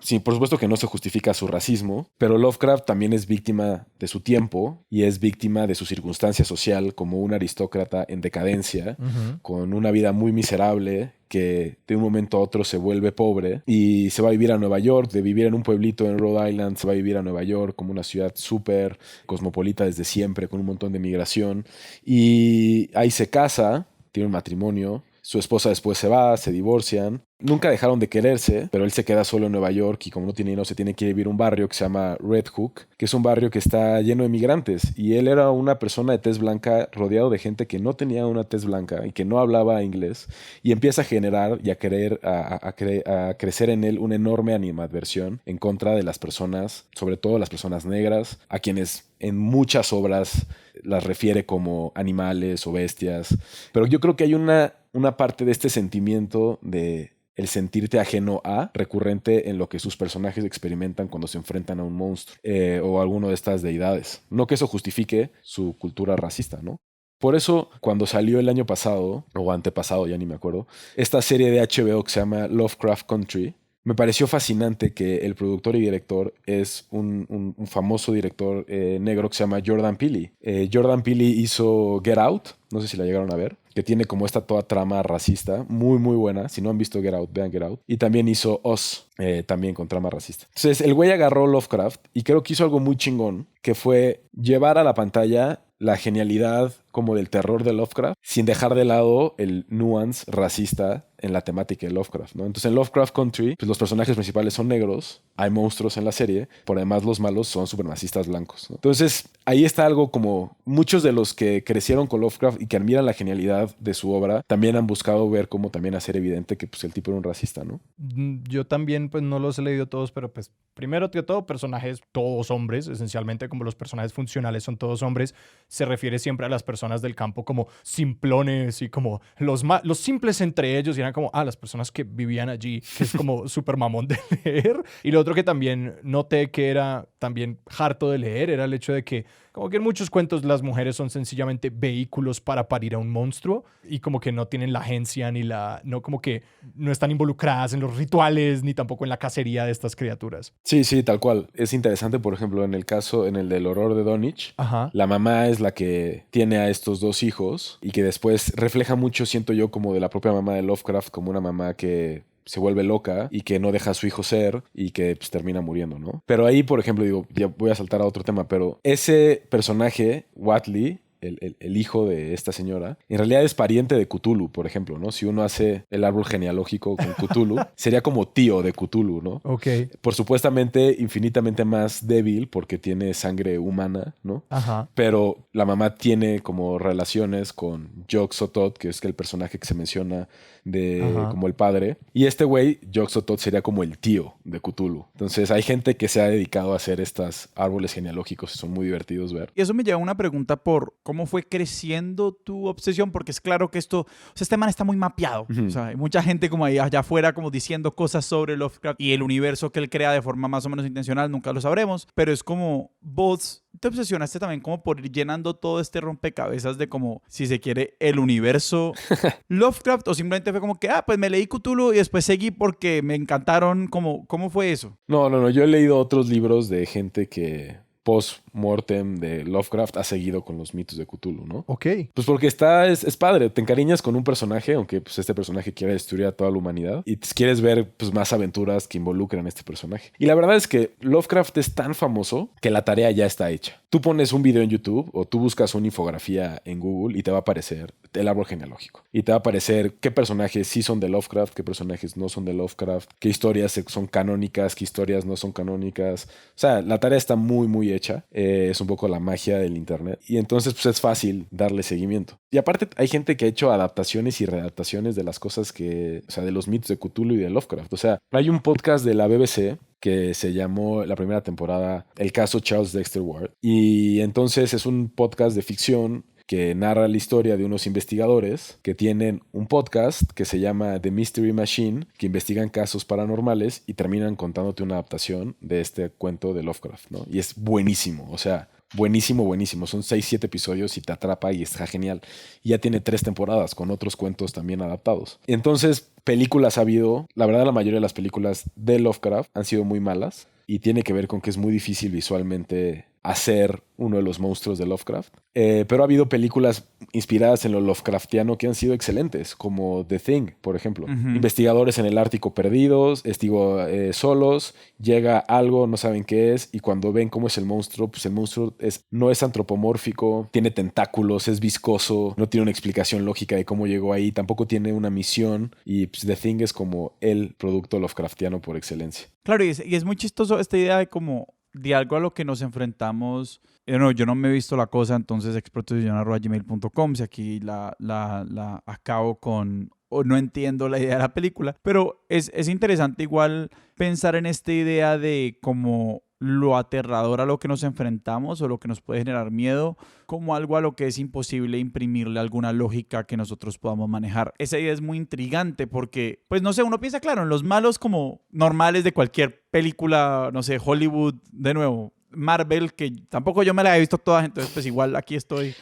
Sí, por supuesto que no se justifica su racismo, pero Lovecraft también es víctima de su tiempo y es víctima de su circunstancia social como un aristócrata en decadencia, con una vida muy miserable, que de un momento a otro se vuelve pobre y se va a vivir a Nueva York. De vivir en un pueblito en Rhode Island se va a vivir a Nueva York, como una ciudad súper cosmopolita desde siempre, con un montón de migración. Y ahí se casa, tiene un matrimonio. Su esposa después se va, se divorcian. Nunca dejaron de quererse, pero él se queda solo en Nueva York y como no tiene dinero se tiene que vivir a un barrio que se llama Red Hook, que es un barrio que está lleno de migrantes. Y él era una persona de tez blanca rodeado de gente que no tenía una tez blanca y que no hablaba inglés. Y empieza a generar y a crecer en él una enorme animadversión en contra de las personas, sobre todo las personas negras, a quienes en muchas obras las refiere como animales o bestias. Pero yo creo que hay una parte de este sentimiento de el sentirte ajeno a, recurrente en lo que sus personajes experimentan cuando se enfrentan a un monstruo o a alguno de estas deidades. No que eso justifique su cultura racista, ¿no? Por eso, cuando salió el año pasado, o antepasado, ya ni me acuerdo, esta serie de HBO que se llama Lovecraft Country, me pareció fascinante que el productor y director es un famoso director negro que se llama Jordan Peele. Jordan Peele hizo Get Out, no sé si la llegaron a ver, que tiene como esta toda trama racista, muy muy buena. Si no han visto Get Out, vean Get Out. Y también hizo Us, también con trama racista. Entonces el güey agarró Lovecraft y creo que hizo algo muy chingón, que fue llevar a la pantalla la genialidad como del terror de Lovecraft, sin dejar de lado el nuance racista en la temática de Lovecraft, ¿no? Entonces en Lovecraft Country, pues los personajes principales son negros, hay monstruos en la serie, por además los malos son supremacistas blancos, ¿no? Entonces ahí está algo como muchos de los que crecieron con Lovecraft y que admiran la genialidad de su obra, también han buscado ver cómo también hacer evidente que pues el tipo era un racista, ¿no? Yo también pues no los he leído todos, pero pues primero que todo personajes todos hombres, esencialmente como los personajes funcionales son todos hombres, se refiere siempre a las personas del campo como simplones y como los simples entre ellos y eran como, las personas que vivían allí, que es como súper mamón de leer. Y lo otro que también noté que era también harto de leer era el hecho de que como que en muchos cuentos las mujeres son sencillamente vehículos para parir a un monstruo y como que no tienen la agencia no como que no están involucradas en los rituales ni tampoco en la cacería de estas criaturas. Sí, sí, tal cual. Es interesante, por ejemplo, en el del horror de Dunwich, la mamá es la que tiene a estos dos hijos y que después refleja mucho, siento yo, como de la propia mamá de Lovecraft, como una mamá que se vuelve loca y que no deja a su hijo ser y que pues, termina muriendo, ¿no? Pero ahí, por ejemplo, digo, ya voy a saltar a otro tema, pero ese personaje, Whatley, el hijo de esta señora, en realidad es pariente de Cthulhu, por ejemplo, ¿no? Si uno hace el árbol genealógico con Cthulhu, sería como tío de Cthulhu, ¿no? Ok. Por supuestamente infinitamente más débil porque tiene sangre humana, ¿no? Ajá. Pero la mamá tiene como relaciones con Yog-Sothoth, que es el personaje que se menciona como el padre. Y este güey, Yog-Sothoth, sería como el tío de Cthulhu. Entonces hay gente que se ha dedicado a hacer estos árboles genealógicos y son muy divertidos ver. Y eso me lleva a una pregunta por cómo fue creciendo tu obsesión, porque es claro que este man está muy mapeado. O sea, hay mucha gente como ahí allá afuera como diciendo cosas sobre Lovecraft y el universo que él crea de forma más o menos intencional, nunca lo sabremos, pero es como vos te obsesionaste también como por ir llenando todo este rompecabezas de como, si se quiere, el universo Lovecraft, o simplemente fue como que, pues me leí Cthulhu y después seguí porque me encantaron. ¿Cómo fue eso? No, yo he leído otros libros de gente que post-mortem de Lovecraft ha seguido con los mitos de Cthulhu, ¿no? Ok. Pues porque es padre, te encariñas con un personaje, aunque pues este personaje quiere destruir a toda la humanidad y quieres ver pues más aventuras que involucran a este personaje. Y la verdad es que Lovecraft es tan famoso que la tarea ya está hecha. Tú pones un video en YouTube o tú buscas una infografía en Google y te va a aparecer el árbol genealógico. Y te va a aparecer qué personajes sí son de Lovecraft, qué personajes no son de Lovecraft, qué historias son canónicas, qué historias no son canónicas. O sea, la tarea está muy, muy hecha. Es un poco la magia del internet. Y entonces pues es fácil darle seguimiento. Y aparte hay gente que ha hecho adaptaciones y readaptaciones de las cosas o sea, de los mitos de Cthulhu y de Lovecraft. O sea, hay un podcast de la BBC que se llamó la primera temporada El caso Charles Dexter Ward. Y entonces es un podcast de ficción que narra la historia de unos investigadores que tienen un podcast que se llama The Mystery Machine, que investigan casos paranormales y terminan contándote una adaptación de este cuento de Lovecraft, ¿no? Y es buenísimo, o sea, buenísimo, buenísimo. Son 6, 7 episodios y te atrapa y está genial. Y ya tiene 3 temporadas con otros cuentos también adaptados. Entonces, películas ha habido. La verdad, la mayoría de las películas de Lovecraft han sido muy malas y tiene que ver con que es muy difícil visualmente hacer uno de los monstruos de Lovecraft. Pero ha habido películas inspiradas en lo Lovecraftiano que han sido excelentes, como The Thing, por ejemplo. Investigadores en el Ártico perdidos, solos, llega algo, no saben qué es, y cuando ven cómo es el monstruo, pues el monstruo no es antropomórfico, tiene tentáculos, es viscoso, no tiene una explicación lógica de cómo llegó ahí, tampoco tiene una misión, y pues, The Thing es como el producto Lovecraftiano por excelencia. Claro, y es muy chistoso esta idea de algo a lo que nos enfrentamos. Yo no me he visto la cosa, entonces exproposición@gmail.com, si aquí la acabo con o no entiendo la idea de la película, pero es interesante igual pensar en esta idea de como lo aterrador a lo que nos enfrentamos o lo que nos puede generar miedo como algo a lo que es imposible imprimirle alguna lógica que nosotros podamos manejar. Esa idea es muy intrigante porque, pues no sé, uno piensa, claro, en los malos como normales de cualquier película, no sé, Hollywood, de nuevo, Marvel, que tampoco yo me la he visto todas, entonces pues igual aquí estoy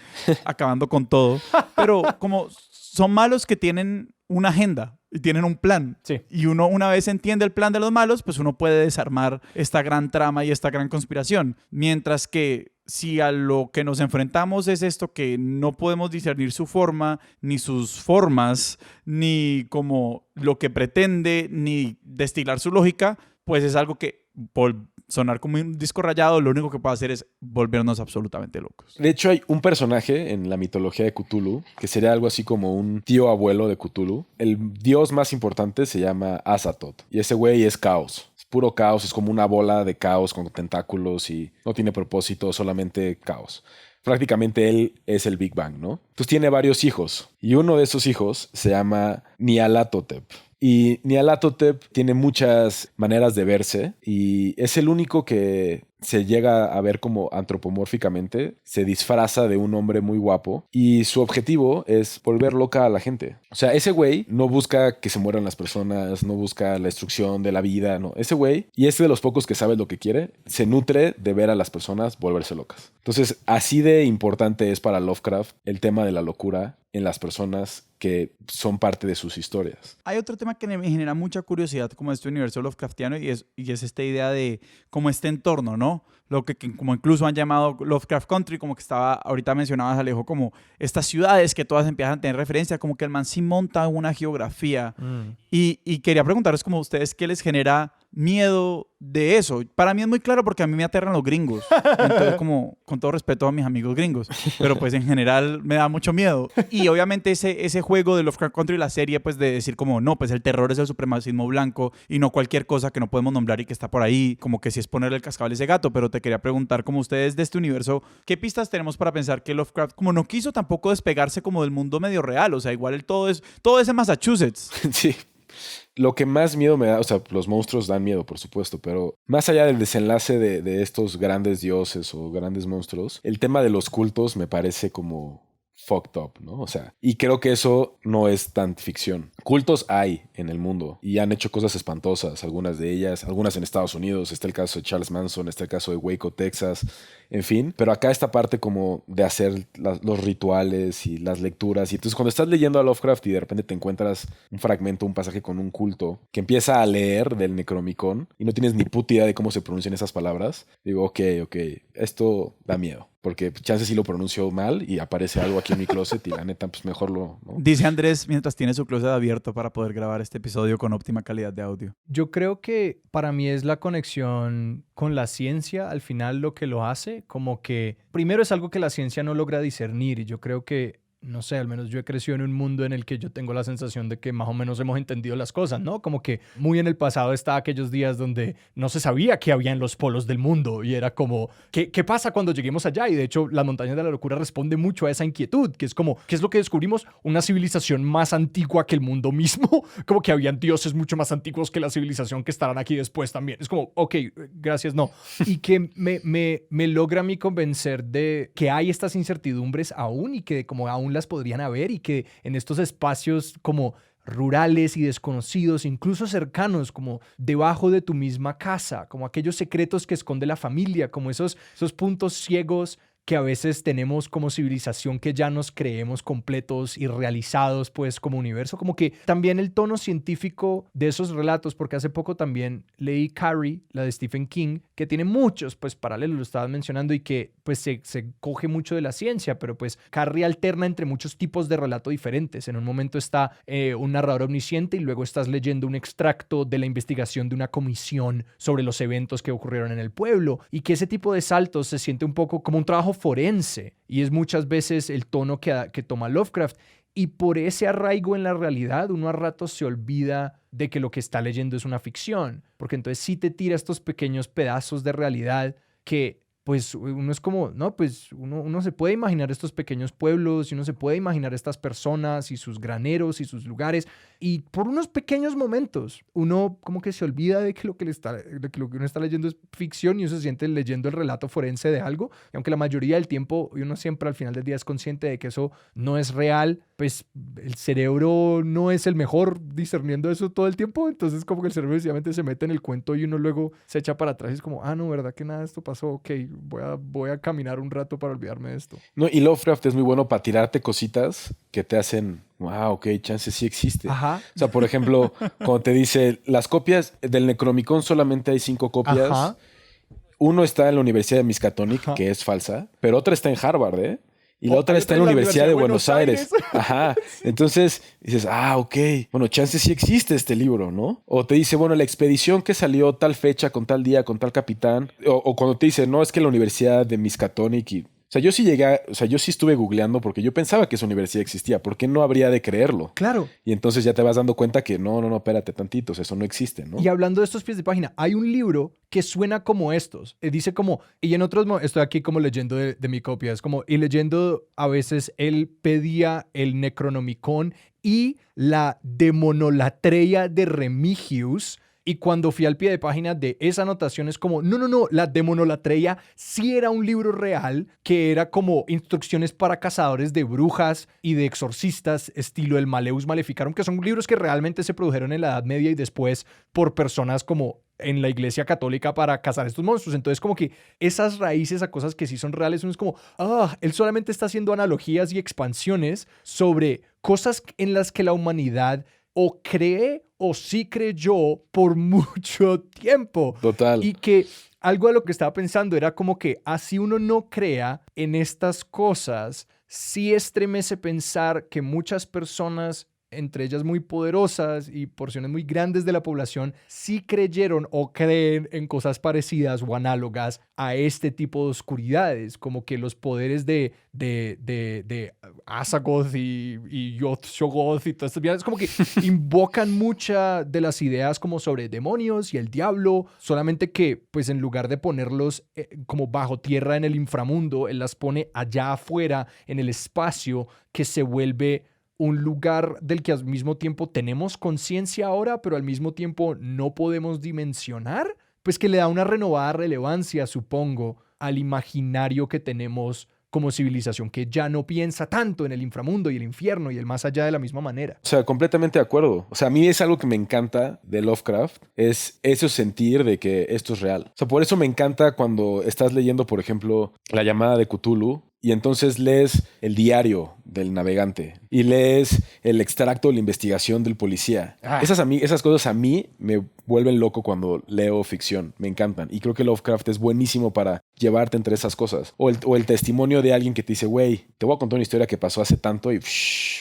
acabando con todo, pero como son malos que tienen una agenda y tienen un plan. Sí. Y uno una vez entiende el plan de los malos, pues uno puede desarmar esta gran trama y esta gran conspiración. Mientras que si a lo que nos enfrentamos es esto que no podemos discernir su forma, ni sus formas, ni como lo que pretende, ni destilar su lógica, pues es algo que por sonar como un disco rayado, lo único que puede hacer es volvernos absolutamente locos. De hecho, hay un personaje en la mitología de Cthulhu que sería algo así como un tío abuelo de Cthulhu. El dios más importante se llama Azathoth y ese güey es caos. Es puro caos, es como una bola de caos con tentáculos y no tiene propósito, solamente caos. Prácticamente él es el Big Bang, ¿no? Entonces tiene varios hijos y uno de esos hijos se llama Nyarlathotep. Y Nyarlathotep tiene muchas maneras de verse y es el único que se llega a ver como antropomórficamente, se disfraza de un hombre muy guapo y su objetivo es volver loca a la gente. O sea, ese güey no busca que se mueran las personas, no busca la destrucción de la vida, no. Ese güey, y es de los pocos que sabe lo que quiere, se nutre de ver a las personas volverse locas. Entonces, así de importante es para Lovecraft el tema de la locura en las personas que son parte de sus historias. Hay otro tema que me genera mucha curiosidad como este universo Lovecraftiano y es esta idea de como este entorno, ¿no? Lo que como incluso han llamado Lovecraft Country, como que estaba, ahorita mencionabas Alejo, como estas ciudades que todas empiezan a tener referencia, como que el man sí monta una geografía. Y quería preguntarles como a ustedes qué les genera miedo de eso. Para mí es muy claro porque a mí me aterran los gringos. Entonces, como con todo respeto a mis amigos gringos, pero pues en general me da mucho miedo. Y obviamente ese juego de Lovecraft Country, la serie, pues de decir como no, pues el terror es el supremacismo blanco y no cualquier cosa que no podemos nombrar y que está por ahí, como que si es ponerle el cascabel a ese gato. Pero te quería preguntar como ustedes de este universo, ¿qué pistas tenemos para pensar que Lovecraft como no quiso tampoco despegarse como del mundo medio real? O sea, igual todo es en Massachusetts. Sí. Lo que más miedo me da, o sea, los monstruos dan miedo, por supuesto, pero más allá del desenlace de estos grandes dioses o grandes monstruos, el tema de los cultos me parece como fucked up, ¿no? O sea, y creo que eso no es tan ficción. Cultos hay en el mundo y han hecho cosas espantosas, algunas de ellas, algunas en Estados Unidos, está el caso de Charles Manson, está el caso de Waco, Texas, en fin, pero acá esta parte como de hacer los rituales y las lecturas, y entonces cuando estás leyendo a Lovecraft y de repente te encuentras un fragmento, un pasaje con un culto que empieza a leer del Necronomicon y no tienes ni puta idea de cómo se pronuncian esas palabras, digo, ok, esto da miedo. Porque chances sí lo pronuncio mal y aparece algo aquí en mi closet y la neta, pues mejor ¿no? Dice Andrés mientras tiene su closet abierto para poder grabar este episodio con óptima calidad de audio. Yo creo que para mí es la conexión con la ciencia al final lo que lo hace, como que primero es algo que la ciencia no logra discernir y yo creo que no sé, al menos yo he crecido en un mundo en el que yo tengo la sensación de que más o menos hemos entendido las cosas, ¿no? Como que muy en el pasado estaba aquellos días donde no se sabía qué había en los polos del mundo y era como, ¿qué pasa cuando lleguemos allá? Y de hecho, las montañas de la locura responde mucho a esa inquietud, que es como, ¿qué es lo que descubrimos? Una civilización más antigua que el mundo mismo, como que habían dioses mucho más antiguos que la civilización que estarán aquí después también. Es como, ok, gracias, no. Y que me logra a mí convencer de que hay estas incertidumbres aún y que como aún las podrían haber y que en estos espacios como rurales y desconocidos, incluso cercanos, como debajo de tu misma casa, como aquellos secretos que esconde la familia, como esos puntos ciegos que a veces tenemos como civilización, que ya nos creemos completos y realizados pues como universo, como que también el tono científico de esos relatos, porque hace poco también leí Carrie, la de Stephen King, que tiene muchos pues paralelos, lo estabas mencionando, y que pues se coge mucho de la ciencia, pero pues Carrie alterna entre muchos tipos de relato diferentes. En un momento está un narrador omnisciente y luego estás leyendo un extracto de la investigación de una comisión sobre los eventos que ocurrieron en el pueblo, y que ese tipo de saltos se siente un poco como un trabajo forense, y es muchas veces el tono que toma Lovecraft. Y por ese arraigo en la realidad, uno a ratos se olvida de que lo que está leyendo es una ficción, porque entonces sí te tira estos pequeños pedazos de realidad que pues uno es como, no, pues uno se puede imaginar estos pequeños pueblos, y uno se puede imaginar estas personas y sus graneros y sus lugares, y por unos pequeños momentos uno como que se olvida de que lo que uno está leyendo es ficción, y uno se siente leyendo el relato forense de algo. Y aunque la mayoría del tiempo, y uno siempre al final del día es consciente de que eso no es real, pues el cerebro no es el mejor discerniendo eso todo el tiempo. Entonces como que el cerebro sencillamente se mete en el cuento y uno luego se echa para atrás y es como, no, ¿verdad que nada de esto pasó? Ok, voy a caminar un rato para olvidarme de esto. No, y Lovecraft es muy bueno para tirarte cositas que te hacen, wow, ok, chance sí existe. Ajá. O sea, por ejemplo, cuando te dice, las copias del Necronomicon solamente hay 5 copias. Ajá. Uno está en la Universidad de Miskatonic, Ajá. que es falsa, pero otra está en Harvard, ¿eh? Y la otra está en la Universidad de Buenos Aires. Ajá. Entonces dices, ok, bueno, chance sí existe este libro, ¿no? O te dice, bueno, la expedición que salió tal fecha, con tal día, con tal capitán. O cuando te dice, no, es que la Universidad de Miskatonic y... O sea, yo sí estuve googleando porque yo pensaba que esa universidad existía. ¿Por qué no habría de creerlo? Claro. Y entonces ya te vas dando cuenta que no, espérate tantito, eso no existe, ¿no? Y hablando de estos pies de página, hay un libro que suena como estos. Dice como, y en otros, estoy aquí como leyendo de mi copia, es como, y leyendo a veces él pedía el Necronomicon y la Demonolatreia de Remigius. Y cuando fui al pie de página de esa anotación es como, no, la Demonolatreia sí era un libro real, que era como instrucciones para cazadores de brujas y de exorcistas, estilo el Maleus Maleficarum, que son libros que realmente se produjeron en la Edad Media y después por personas como en la Iglesia Católica para cazar estos monstruos. Entonces como que esas raíces a cosas que sí son reales, uno es como, él solamente está haciendo analogías y expansiones sobre cosas en las que la humanidad o cree o sí creyó por mucho tiempo. Total. Y que algo de lo que estaba pensando era como que así uno no crea en estas cosas, sí estremece pensar que muchas personas, entre ellas muy poderosas y porciones muy grandes de la población, sí creyeron o creen en cosas parecidas o análogas a este tipo de oscuridades, como que los poderes de Asagoth y Yog-Sothoth y todas estas vidas, como que invocan muchas de las ideas como sobre demonios y el diablo, solamente que pues en lugar de ponerlos como bajo tierra en el inframundo, él las pone allá afuera en el espacio, que se vuelve un lugar del que al mismo tiempo tenemos conciencia ahora, pero al mismo tiempo no podemos dimensionar, pues que le da una renovada relevancia, supongo, al imaginario que tenemos como civilización, que ya no piensa tanto en el inframundo y el infierno y el más allá de la misma manera. O sea, completamente de acuerdo. O sea, a mí es algo que me encanta de Lovecraft, es eso sentir de que esto es real. O sea, por eso me encanta cuando estás leyendo, por ejemplo, La llamada de Cthulhu, y entonces lees el diario del navegante y lees el extracto de la investigación del policía. Esas cosas a mí me vuelven loco cuando leo ficción. Me encantan. Y creo que Lovecraft es buenísimo para llevarte entre esas cosas. O el testimonio de alguien que te dice, güey, te voy a contar una historia que pasó hace tanto y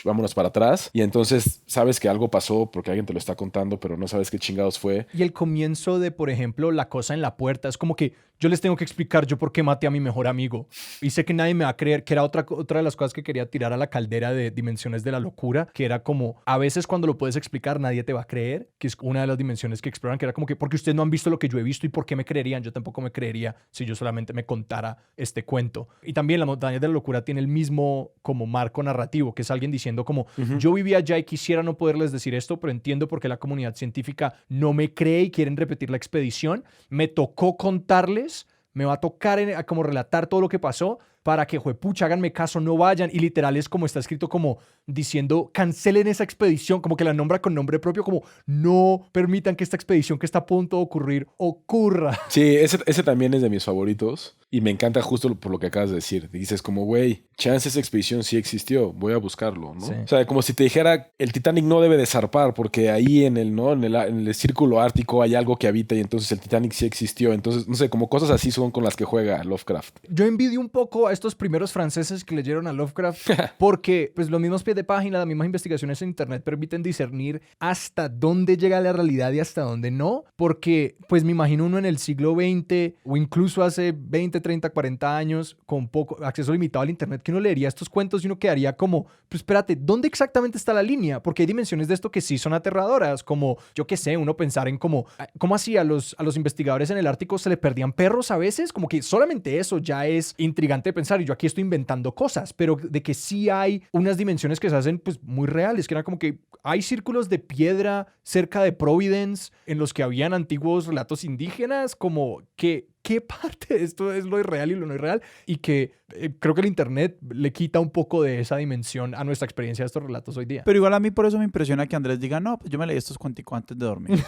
vámonos para atrás. Y entonces sabes que algo pasó porque alguien te lo está contando, pero no sabes qué chingados fue. Y el comienzo de, por ejemplo, La cosa en la puerta, es como que yo les tengo que explicar yo por qué maté a mi mejor amigo. Y sé que nadie me va a creer, que era otra de las cosas que quería tirar a la caldera de Dimensiones de la Locura, que era como, a veces cuando lo puedes explicar nadie te va a creer, que es una de las dimensiones que exploran, que era como que, porque ustedes no han visto lo que yo he visto y por qué me creerían, yo tampoco me creería si yo solamente me contara este cuento. Y también La montaña de la locura tiene el mismo como marco narrativo, que es alguien diciendo como, yo vivía allá y quisiera no poderles decir esto, pero entiendo por qué la comunidad científica no me cree y quieren repetir la expedición. Me tocó contarles, me va a tocar como relatar todo lo que pasó, para que, juepucha, háganme caso, no vayan. Y literal es como está escrito como diciendo, cancelen esa expedición, como que la nombra con nombre propio, como no permitan que esta expedición que está a punto de ocurrir ocurra. Sí, ese también es de mis favoritos. Y me encanta justo por lo que acabas de decir. Dices como, güey, chance esa expedición sí existió, voy a buscarlo, ¿no? Sí. O sea, como si te dijera, el Titanic no debe de zarpar porque ahí en el, ¿no? En el círculo ártico hay algo que habita y entonces el Titanic sí existió. Entonces, no sé, como cosas así son con las que juega Lovecraft. Yo envidio un poco a estos primeros franceses que leyeron a Lovecraft porque pues los mismos pies de página, las mismas investigaciones en internet permiten discernir hasta dónde llega la realidad y hasta dónde no, porque pues me imagino uno en el siglo XX o incluso hace 20, 30, 40 años con poco acceso limitado al internet que uno leería estos cuentos y uno quedaría como, pues espérate, ¿dónde exactamente está la línea? Porque hay dimensiones de esto que sí son aterradoras, como yo qué sé, uno pensar en cómo así a los investigadores en el Ártico se le perdían perros a veces, como que solamente eso ya es intrigante de pensar y yo aquí estoy inventando cosas, pero de que sí hay unas dimensiones que se hacen pues muy reales, que era como que hay círculos de piedra cerca de Providence en los que habían antiguos relatos indígenas, como que qué parte de esto es lo irreal y lo no irreal, y que creo que el internet le quita un poco de esa dimensión a nuestra experiencia de estos relatos hoy día. Pero igual a mí por eso me impresiona que Andrés diga, no, pues yo me leí estos cuenticos antes de dormir.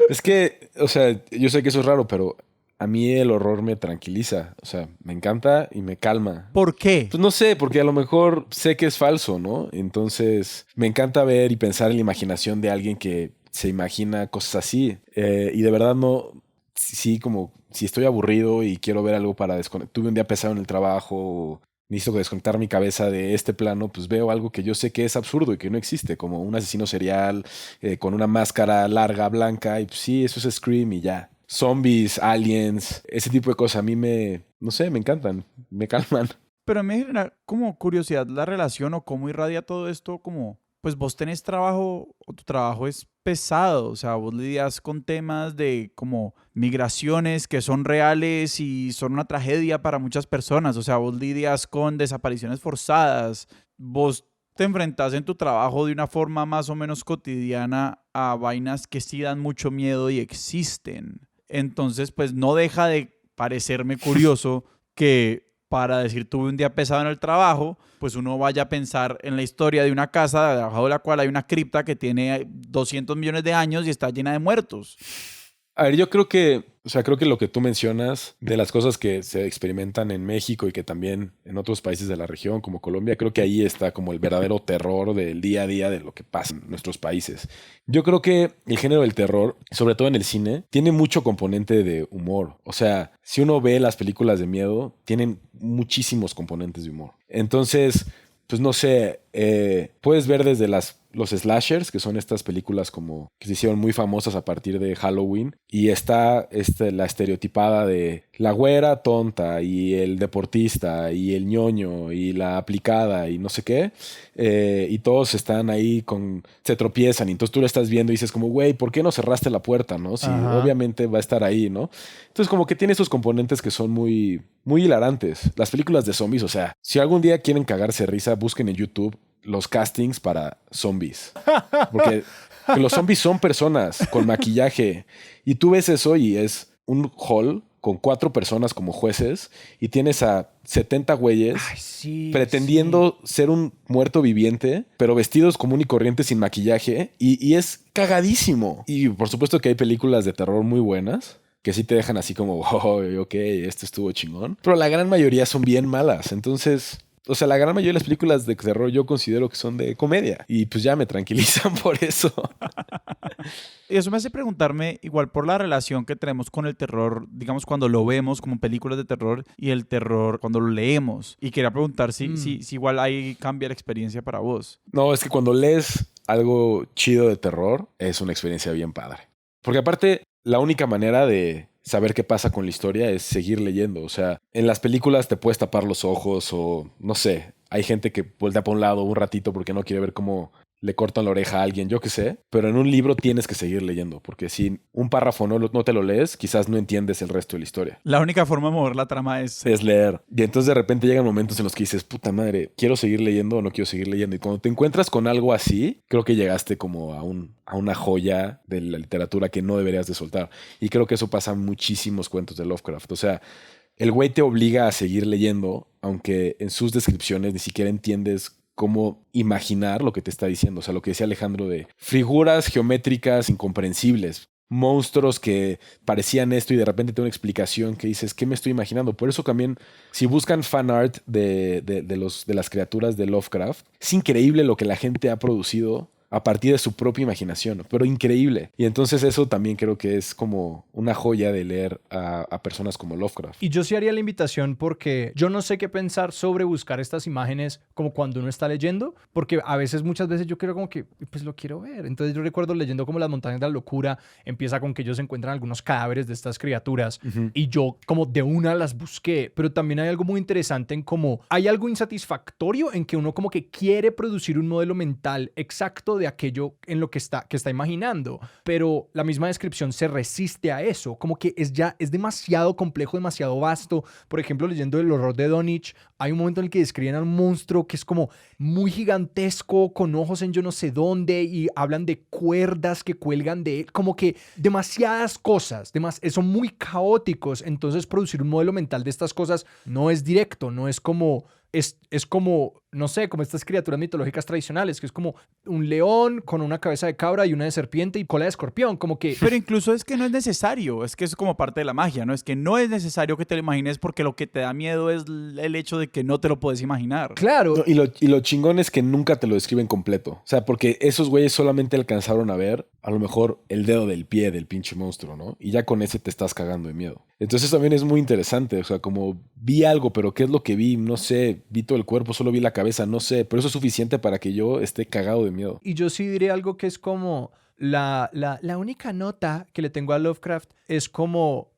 Es que, o sea, yo sé que eso es raro, pero a mí el horror me tranquiliza. O sea, me encanta y me calma. ¿Por qué? Pues no sé, porque a lo mejor sé que es falso, ¿no? Entonces, me encanta ver y pensar en la imaginación de alguien que se imagina cosas así. Y de verdad no... Sí, como si estoy aburrido y quiero ver algo para desconectar. Tuve un día pesado en el trabajo, o necesito desconectar mi cabeza de este plano, pues veo algo que yo sé que es absurdo y que no existe, como un asesino serial con una máscara larga, blanca, y pues sí, eso es Scream y ya. Zombies, aliens, ese tipo de cosas a mí no sé, me encantan, me calman. Pero a mí me genera como curiosidad la relación o cómo irradia todo esto, como, pues vos tenés trabajo o tu trabajo es pesado, o sea, vos lidias con temas de como migraciones que son reales y son una tragedia para muchas personas, o sea, vos lidias con desapariciones forzadas, vos te enfrentas en tu trabajo de una forma más o menos cotidiana a vainas que sí dan mucho miedo y existen. Entonces, pues no deja de parecerme curioso que para decir tuve un día pesado en el trabajo, pues uno vaya a pensar en la historia de una casa debajo de la cual hay una cripta que tiene 200 millones de años y está llena de muertos. A ver, yo creo que, o sea, creo que lo que tú mencionas de las cosas que se experimentan en México y que también en otros países de la región, como Colombia, creo que ahí está como el verdadero terror del día a día de lo que pasa en nuestros países. Yo creo que el género del terror, sobre todo en el cine, tiene mucho componente de humor. O sea, si uno ve las películas de miedo, tienen muchísimos componentes de humor. Entonces, pues no sé, puedes ver desde los slashers, que son estas películas como que se hicieron muy famosas a partir de Halloween, y está la estereotipada de la güera tonta y el deportista y el ñoño y la aplicada y no sé qué, y todos están ahí se tropiezan y entonces tú lo estás viendo y dices como, güey, ¿por qué no cerraste la puerta, no? Si obviamente va a estar ahí, ¿no? Entonces como que tiene esos componentes que son muy, muy hilarantes. Las películas de zombies, o sea, si algún día quieren cagarse de risa, busquen en YouTube los castings para zombies. Porque los zombies son personas con maquillaje. Y tú ves eso y es un hall con 4 personas como jueces y tienes a 70 güeyes pretendiendo ser un muerto viviente, pero vestidos común y corriente sin maquillaje. Y es cagadísimo. Y por supuesto que hay películas de terror muy buenas que sí te dejan así como, oh, ok, esto estuvo chingón. Pero la gran mayoría son bien malas. Entonces... O sea, la gran mayoría de las películas de terror yo considero que son de comedia. Y pues ya me tranquilizan por eso. Y eso me hace preguntarme, igual por la relación que tenemos con el terror, digamos, cuando lo vemos como películas de terror y el terror cuando lo leemos. Y quería preguntar si igual ahí cambia la experiencia para vos. No, es que cuando lees algo chido de terror, es una experiencia bien padre. Porque aparte, la única manera de saber qué pasa con la historia es seguir leyendo. O sea, en las películas te puedes tapar los ojos o, no sé, hay gente que voltea para un lado un ratito porque no quiere ver cómo le cortan la oreja a alguien, yo qué sé. Pero en un libro tienes que seguir leyendo, porque si un párrafo no te lo lees, quizás no entiendes el resto de la historia. La única forma de mover la trama es leer. Y entonces de repente llegan momentos en los que dices, puta madre, ¿quiero seguir leyendo o no quiero seguir leyendo? Y cuando te encuentras con algo así, creo que llegaste como a una joya de la literatura que no deberías de soltar. Y creo que eso pasa en muchísimos cuentos de Lovecraft. O sea, el güey te obliga a seguir leyendo, aunque en sus descripciones ni siquiera entiendes cómo imaginar lo que te está diciendo. O sea, lo que decía Alejandro de figuras geométricas incomprensibles, monstruos que parecían esto y de repente te da una explicación que dices, ¿qué me estoy imaginando? Por eso también, si buscan fan art de las criaturas de Lovecraft, es increíble lo que la gente ha producido a partir de su propia imaginación, pero increíble. Y entonces eso también creo que es como una joya de leer a personas como Lovecraft. Y yo sí haría la invitación porque yo no sé qué pensar sobre buscar estas imágenes como cuando uno está leyendo, porque a veces, muchas veces yo quiero como que, pues lo quiero ver. Entonces yo recuerdo leyendo como Las Montañas de la Locura, empieza con que ellos encuentran algunos cadáveres de estas criaturas y yo como de una las busqué, pero también hay algo muy interesante en cómo hay algo insatisfactorio en que uno como que quiere producir un modelo mental exacto de aquello en lo que está imaginando, pero la misma descripción se resiste a eso, como que es demasiado complejo, demasiado vasto. Por ejemplo, leyendo El horror de Dunwich, hay un momento en el que describen a un monstruo que es como muy gigantesco, con ojos en yo no sé dónde, y hablan de cuerdas que cuelgan de él, como que demasiadas cosas, son muy caóticos. Entonces producir un modelo mental de estas cosas no es directo, no es como... Es como, no sé, como estas criaturas mitológicas tradicionales, que es como un león con una cabeza de cabra y una de serpiente y cola de escorpión, como que... Pero incluso es que no es necesario, es que es como parte de la magia, ¿no? Es que no es necesario que te lo imagines porque lo que te da miedo es el hecho de que no te lo puedes imaginar. Claro. No, y lo chingón es que nunca te lo describen completo. O sea, porque esos güeyes solamente alcanzaron a ver a lo mejor el dedo del pie del pinche monstruo, ¿no? Y ya con ese te estás cagando de miedo. Entonces también es muy interesante. O sea, como vi algo, pero ¿qué es lo que vi? No sé. Vi todo el cuerpo, solo vi la cabeza, no sé. Pero eso es suficiente para que yo esté cagado de miedo. Y yo sí diré algo que es como la única nota que le tengo a Lovecraft es como...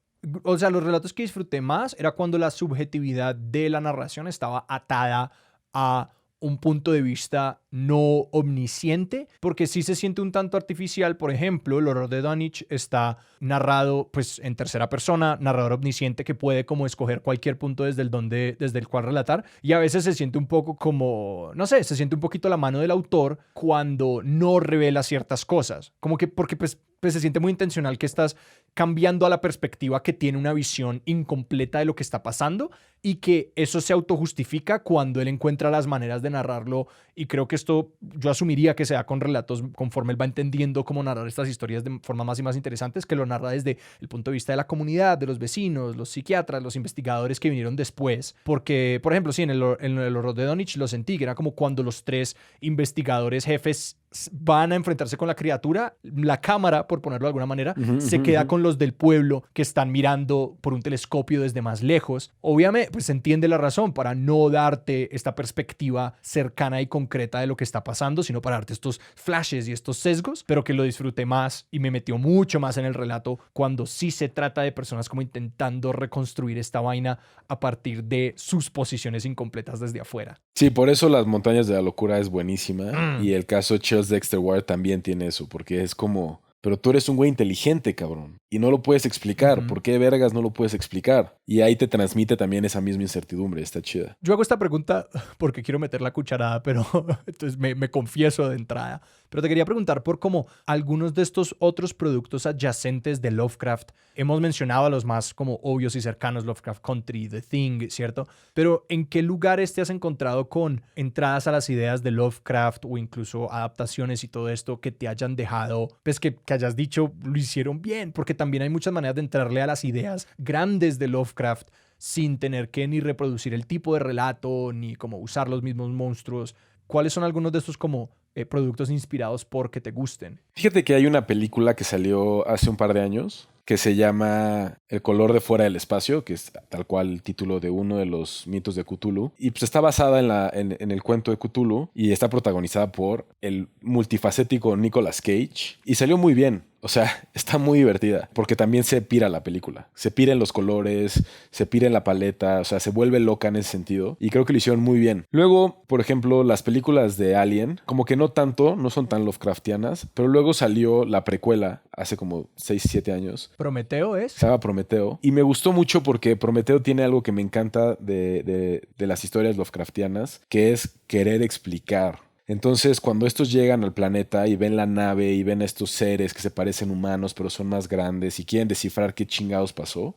O sea, los relatos que disfruté más era cuando la subjetividad de la narración estaba atada a un punto de vista no omnisciente, porque sí se siente un tanto artificial. Por ejemplo, El horror de Dunwich está narrado pues en tercera persona, narrador omnisciente que puede como escoger cualquier punto desde el cual relatar, y a veces se siente un poco como, no sé, se siente un poquito la mano del autor cuando no revela ciertas cosas, como que porque pues se siente muy intencional que estás cambiando a la perspectiva que tiene una visión incompleta de lo que está pasando, y que eso se autojustifica cuando él encuentra las maneras de narrarlo. Y creo que esto yo asumiría que se da con relatos conforme él va entendiendo cómo narrar estas historias de forma más y más interesantes, que lo narra desde el punto de vista de la comunidad, de los vecinos, los psiquiatras, los investigadores que vinieron después. Porque, por ejemplo, sí, en el horror de Dunwich lo sentí, que era como cuando los tres investigadores jefes van a enfrentarse con la criatura, la cámara, por ponerlo de alguna manera, se queda con los del pueblo que están mirando por un telescopio desde más lejos. Obviamente, pues se entiende la razón para no darte esta perspectiva cercana y concreta de lo que está pasando, sino para darte estos flashes y estos sesgos, pero que lo disfruté más y me metió mucho más en el relato cuando sí se trata de personas como intentando reconstruir esta vaina a partir de sus posiciones incompletas desde afuera. Sí, por eso Las Montañas de la Locura es buenísima. Y el caso Charles Dexter Ward también tiene eso, porque es como, pero tú eres un güey inteligente, cabrón, y no lo puedes explicar. ¿Por qué vergas no lo puedes explicar? Y ahí te transmite también esa misma incertidumbre, está chida. Yo hago esta pregunta porque quiero meter la cucharada, pero entonces me confieso de entrada. Pero te quería preguntar por cómo algunos de estos otros productos adyacentes de Lovecraft, hemos mencionado a los más como obvios y cercanos, Lovecraft Country, The Thing, ¿cierto? Pero ¿en qué lugares te has encontrado con entradas a las ideas de Lovecraft o incluso adaptaciones y todo esto que te hayan dejado, pues que hayas dicho, lo hicieron bien? Porque también hay muchas maneras de entrarle a las ideas grandes de Lovecraft sin tener que ni reproducir el tipo de relato, ni como usar los mismos monstruos. ¿Cuáles son algunos de estos como productos inspirados por que te gusten? Fíjate que hay una película que salió hace un par de años que se llama El color de fuera del espacio, que es tal cual el título de uno de los mitos de Cthulhu. Y pues está basada en el cuento de Cthulhu y está protagonizada por el multifacético Nicolas Cage. Y salió muy bien. O sea, está muy divertida, porque también se pira la película. Se pira en los colores, se pira en la paleta, o sea, se vuelve loca en ese sentido. Y creo que lo hicieron muy bien. Luego, por ejemplo, las películas de Alien, como que no tanto, no son tan Lovecraftianas, pero luego salió la precuela hace como 6, 7 años. ¿Prometeo es? Se llama Prometeo. Y me gustó mucho porque Prometeo tiene algo que me encanta de las historias Lovecraftianas, que es querer explicar. Entonces, cuando estos llegan al planeta y ven la nave y ven a estos seres que se parecen humanos pero son más grandes y quieren descifrar qué chingados pasó,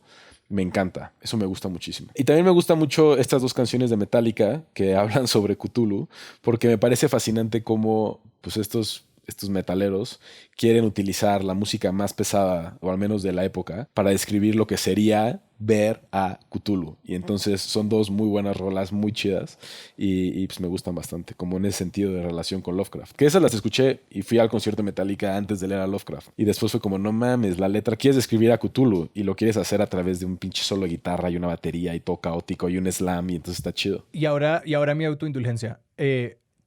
Me encanta, eso me gusta muchísimo. Y también me gustan mucho estas 2 canciones de Metallica que hablan sobre Cthulhu, porque me parece fascinante cómo pues estos metaleros quieren utilizar la música más pesada, o al menos de la época, para describir lo que sería ver a Cthulhu. Y entonces son 2 muy buenas rolas, muy chidas, y pues me gustan bastante, como en ese sentido de relación con Lovecraft. Que esas las escuché y fui al concierto de Metallica antes de leer a Lovecraft. Y después fue como, no mames, la letra, quieres describir a Cthulhu y lo quieres hacer a través de un pinche solo de guitarra y una batería y todo caótico y un slam, y entonces está chido. Y ahora mi autoindulgencia.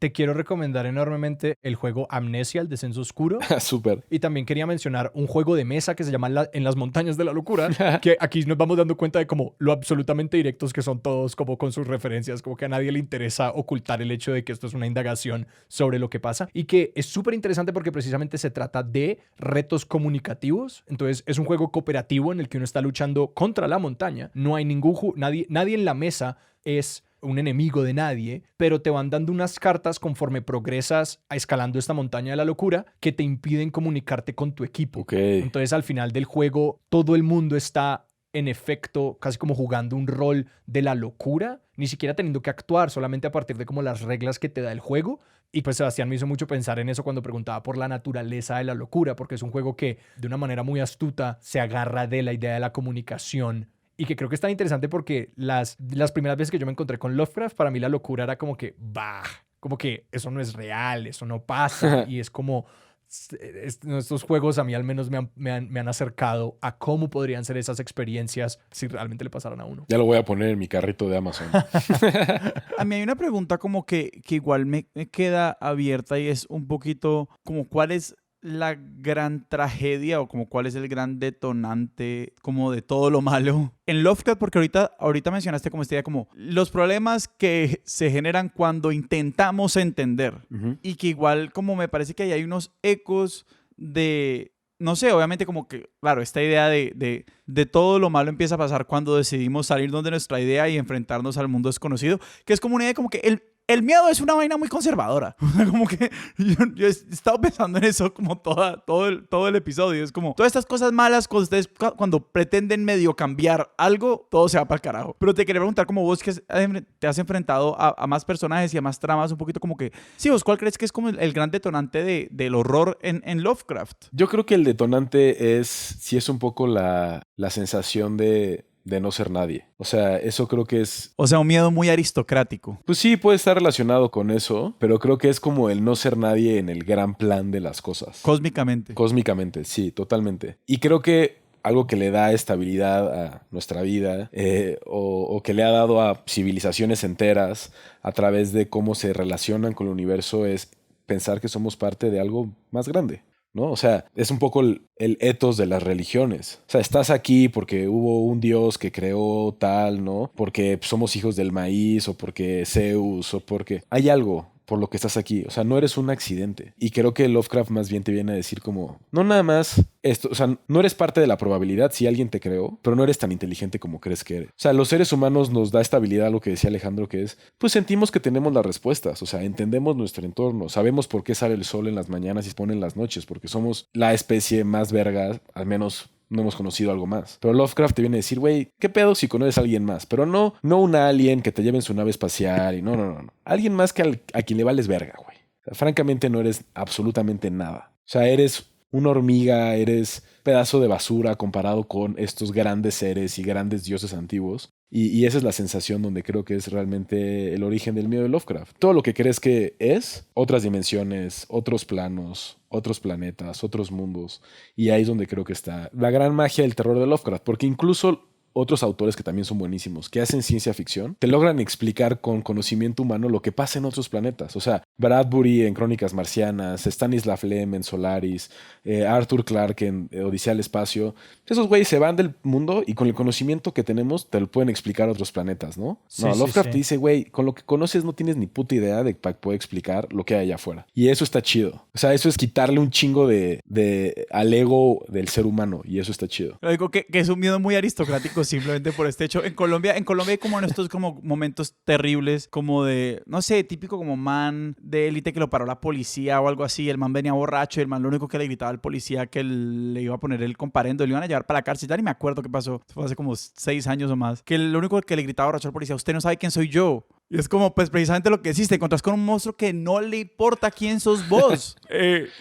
Te quiero recomendar enormemente el juego Amnesia, el descenso oscuro. Súper. Y también quería mencionar un juego de mesa que se llama En las montañas de la locura, que aquí nos vamos dando cuenta de como lo absolutamente directos que son todos, como con sus referencias, como que a nadie le interesa ocultar el hecho de que esto es una indagación sobre lo que pasa, y que es súper interesante porque precisamente se trata de retos comunicativos. Entonces es un juego cooperativo en el que uno está luchando contra la montaña. No hay nadie en la mesa es un enemigo de nadie, pero te van dando unas cartas conforme progresas escalando esta montaña de la locura que te impiden comunicarte con tu equipo. Okay. Entonces al final del juego todo el mundo está en efecto casi como jugando un rol de la locura, ni siquiera teniendo que actuar, solamente a partir de como las reglas que te da el juego. Y pues Sebastián me hizo mucho pensar en eso cuando preguntaba por la naturaleza de la locura, porque es un juego que de una manera muy astuta se agarra de la idea de la comunicación. Y que creo que es tan interesante porque las primeras veces que yo me encontré con Lovecraft, para mí la locura era como que, como que eso no es real, eso no pasa. Y es como, estos juegos a mí al menos me han acercado a cómo podrían ser esas experiencias si realmente le pasaran a uno. Ya lo voy a poner en mi carrito de Amazon. A mí hay una pregunta como que igual me queda abierta, y es un poquito como cuál es la gran tragedia o como cuál es el gran detonante como de todo lo malo en Lovecraft, porque ahorita mencionaste como esta idea como los problemas que se generan cuando intentamos entender. Y que igual como me parece que ahí hay unos ecos de, no sé, obviamente como que, claro, esta idea de todo lo malo empieza a pasar cuando decidimos salirnos de nuestra idea y enfrentarnos al mundo desconocido, que es como una idea como que el miedo es una vaina muy conservadora. Como que yo he estado pensando en eso como todo el episodio. Es como todas estas cosas malas, cuando pretenden medio cambiar algo, todo se va para el carajo. Pero te quería preguntar, como vos que te has enfrentado a más personajes y a más tramas, un poquito como que, sí, vos, ¿cuál crees que es como el gran detonante del horror en Lovecraft? Yo creo que el detonante sí es un poco la sensación de no ser nadie. O sea, eso creo que es... O sea, un miedo muy aristocrático. Pues sí, puede estar relacionado con eso, pero creo que es como el no ser nadie en el gran plan de las cosas. Cósmicamente. Cósmicamente, sí, totalmente. Y creo que algo que le da estabilidad a nuestra vida o que le ha dado a civilizaciones enteras a través de cómo se relacionan con el universo es pensar que somos parte de algo más grande, ¿no? O sea, es un poco el ethos de las religiones. O sea, estás aquí porque hubo un dios que creó tal, ¿no? Porque somos hijos del maíz o porque Zeus o porque hay algo por lo que estás aquí. O sea, no eres un accidente. Y creo que Lovecraft más bien te viene a decir como, no nada más esto, o sea, no eres parte de la probabilidad si alguien te creó, pero no eres tan inteligente como crees que eres. O sea, los seres humanos nos da estabilidad, lo que decía Alejandro, que es, pues sentimos que tenemos las respuestas, o sea, entendemos nuestro entorno, sabemos por qué sale el sol en las mañanas y se pone en las noches, porque somos la especie más verga, al menos no hemos conocido algo más. Pero Lovecraft te viene a decir, güey, ¿qué pedo si conoces a alguien más? Pero no un alien que te lleve en su nave espacial y no. Alguien más que a quien le vales verga, güey. O sea, francamente no eres absolutamente nada. O sea, eres una hormiga, eres pedazo de basura comparado con estos grandes seres y grandes dioses antiguos. Y esa es la sensación donde creo que es realmente el origen del miedo de Lovecraft. Todo lo que crees que es, otras dimensiones, otros planos, otros planetas, otros mundos. Y ahí es donde creo que está la gran magia del terror de Lovecraft. Porque incluso otros autores que también son buenísimos, que hacen ciencia ficción, te logran explicar con conocimiento humano lo que pasa en otros planetas. O sea, Bradbury en Crónicas Marcianas, Stanislav Lem en Solaris, Arthur Clarke en Odisea al Espacio. Esos güeyes se van del mundo y con el conocimiento que tenemos te lo pueden explicar otros planetas, ¿no? Sí, Lovecraft sí. te dice, güey, con lo que conoces no tienes ni puta idea de para poder explicar lo que hay allá afuera. Y eso está chido. O sea, eso es quitarle un chingo al ego del ser humano y eso está chido. Lo digo que es un miedo muy aristocrático. simplemente por este hecho. En Colombia hay como en estos como momentos terribles, como de, no sé, típico como man de élite que lo paró la policía o algo así. El man venía borracho y el man lo único que le gritaba al policía que le iba a poner el comparendo, le iban a llevar para la cárcel. Ya ni me acuerdo qué pasó. Fue hace como 6 años o más. Que lo único que le gritaba borracho al policía, usted no sabe quién soy yo. Y es como, pues, precisamente lo que decís, te encontrás con un monstruo que no le importa quién sos vos.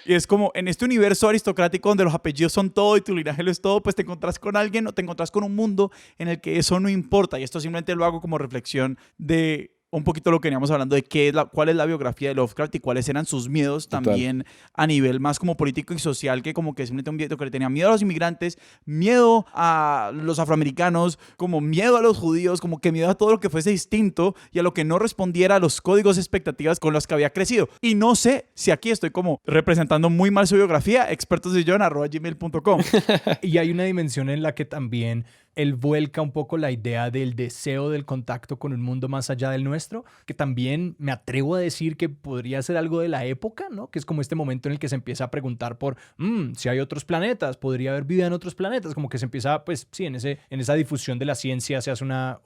Y es como, en este universo aristocrático donde los apellidos son todo y tu linaje lo es todo, pues te encontrás con alguien o te encontrás con un mundo en el que eso no importa. Y esto simplemente lo hago como reflexión de un poquito lo que veníamos hablando de cuál es la biografía de Lovecraft y cuáles eran sus miedos también a nivel más como político y social, que como que simplemente un viejo que le tenía miedo a los inmigrantes, miedo a los afroamericanos, como miedo a los judíos, como que miedo a todo lo que fuese distinto y a lo que no respondiera a los códigos expectativas con los que había crecido. Y no sé si aquí estoy como representando muy mal su biografía, expertosdesillon@gmail.com. Y hay una dimensión en la que también él vuelca un poco la idea del deseo del contacto con un mundo más allá del nuestro, que también me atrevo a decir que podría ser algo de la época, ¿no? Que es como este momento en el que se empieza a preguntar por si hay otros planetas, podría haber vida en otros planetas, como que se empieza, pues sí, en esa difusión de la ciencia se hace una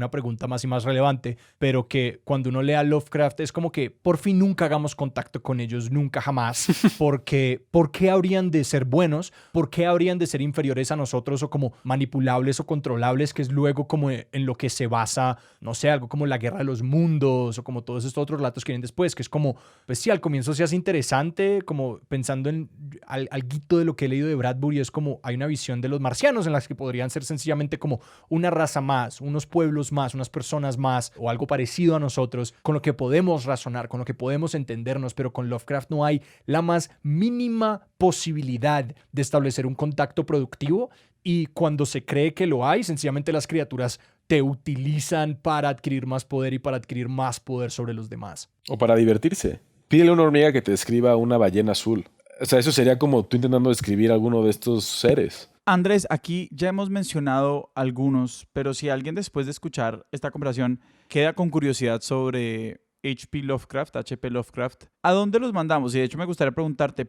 pregunta más y más relevante, pero que cuando uno lea Lovecraft es como que por fin nunca hagamos contacto con ellos, nunca jamás, porque ¿por qué habrían de ser buenos? ¿Por qué habrían de ser inferiores a nosotros o como manipulables o controlables, que es luego como en lo que se basa, no sé, algo como la guerra de los mundos o como todos estos otros relatos que vienen después, que es como, pues sí, al comienzo se hace interesante, como pensando en alguito de lo que he leído de Bradbury, es como hay una visión de los marcianos en las que podrían ser sencillamente como una raza más, unos pueblos más, unas personas más o algo parecido a nosotros, con lo que podemos razonar, con lo que podemos entendernos, pero con Lovecraft no hay la más mínima posibilidad de establecer un contacto productivo y cuando se cree que lo hay, sencillamente las criaturas te utilizan para adquirir más poder y para adquirir más poder sobre los demás. O para divertirse. Pídele a una hormiga que te describa una ballena azul. O sea, eso sería como tú intentando describir alguno de estos seres. Andrés, aquí ya hemos mencionado algunos, pero si alguien después de escuchar esta conversación queda con curiosidad sobre H.P. Lovecraft, ¿a dónde los mandamos? Y de hecho me gustaría preguntarte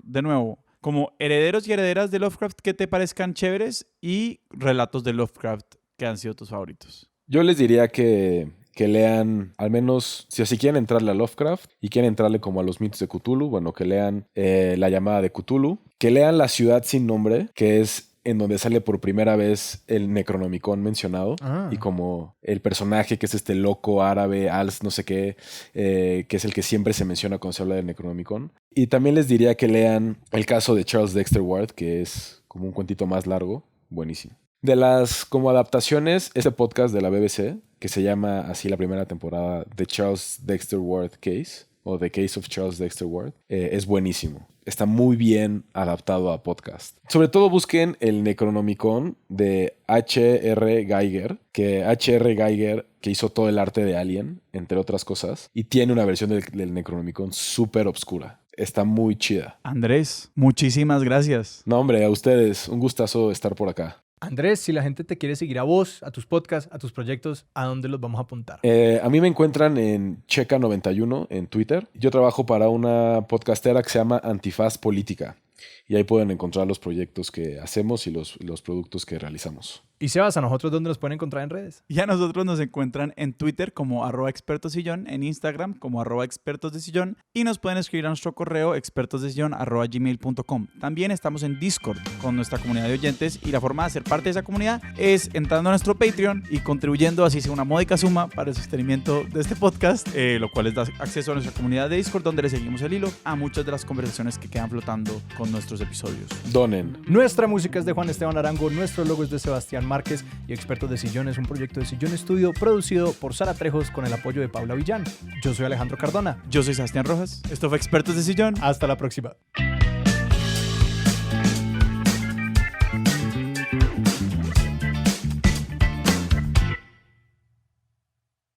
de nuevo, como herederos y herederas de Lovecraft que te parezcan chéveres y relatos de Lovecraft que han sido tus favoritos. Yo les diría que lean, al menos, si así quieren entrarle a Lovecraft y quieren entrarle como a los mitos de Cthulhu, bueno, que lean La llamada de Cthulhu, que lean La ciudad sin nombre, que es en donde sale por primera vez el Necronomicon mencionado, y como el personaje que es este loco árabe, no sé qué, que es el que siempre se menciona cuando se habla del Necronomicon. Y también les diría que lean el caso de Charles Dexter Ward, que es como un cuentito más largo, buenísimo. De las como adaptaciones, este podcast de la BBC, que se llama así la primera temporada, The Charles Dexter Ward Case, o The Case of Charles Dexter Ward, es buenísimo. Está muy bien adaptado a podcast. Sobre todo busquen el Necronomicon de H.R. Geiger, que hizo todo el arte de Alien, entre otras cosas, y tiene una versión del Necronomicon súper obscura. Está muy chida. Andrés, muchísimas gracias. No, hombre, a ustedes. Un gustazo estar por acá. Andrés, si la gente te quiere seguir a vos, a tus podcasts, a tus proyectos, ¿a dónde los vamos a apuntar? A mí me encuentran en Checa91 en Twitter. Yo trabajo para una podcastera que se llama Antifaz Política. Y ahí pueden encontrar los proyectos que hacemos y los productos que realizamos. Y Sebas, ¿a nosotros dónde nos pueden encontrar en redes? Y a nosotros nos encuentran en Twitter como @expertosdesillón, en Instagram como @expertosdesillón y nos pueden escribir a nuestro correo expertosdesillón@gmail.com. También estamos en Discord con nuestra comunidad de oyentes y la forma de ser parte de esa comunidad es entrando a nuestro Patreon y contribuyendo así sea una módica suma para el sostenimiento de este podcast, lo cual les da acceso a nuestra comunidad de Discord donde le seguimos el hilo a muchas de las conversaciones que quedan flotando con nuestros episodios. Donen. Nuestra música es de Juan Esteban Arango, nuestro logo es de Sebastián Márquez y Expertos de Sillón es un proyecto de Sillón Estudio producido por Sara Trejos con el apoyo de Paula Villán. Yo soy Alejandro Cardona. Yo soy Sebastián Rojas. Esto fue Expertos de Sillón. Hasta la próxima.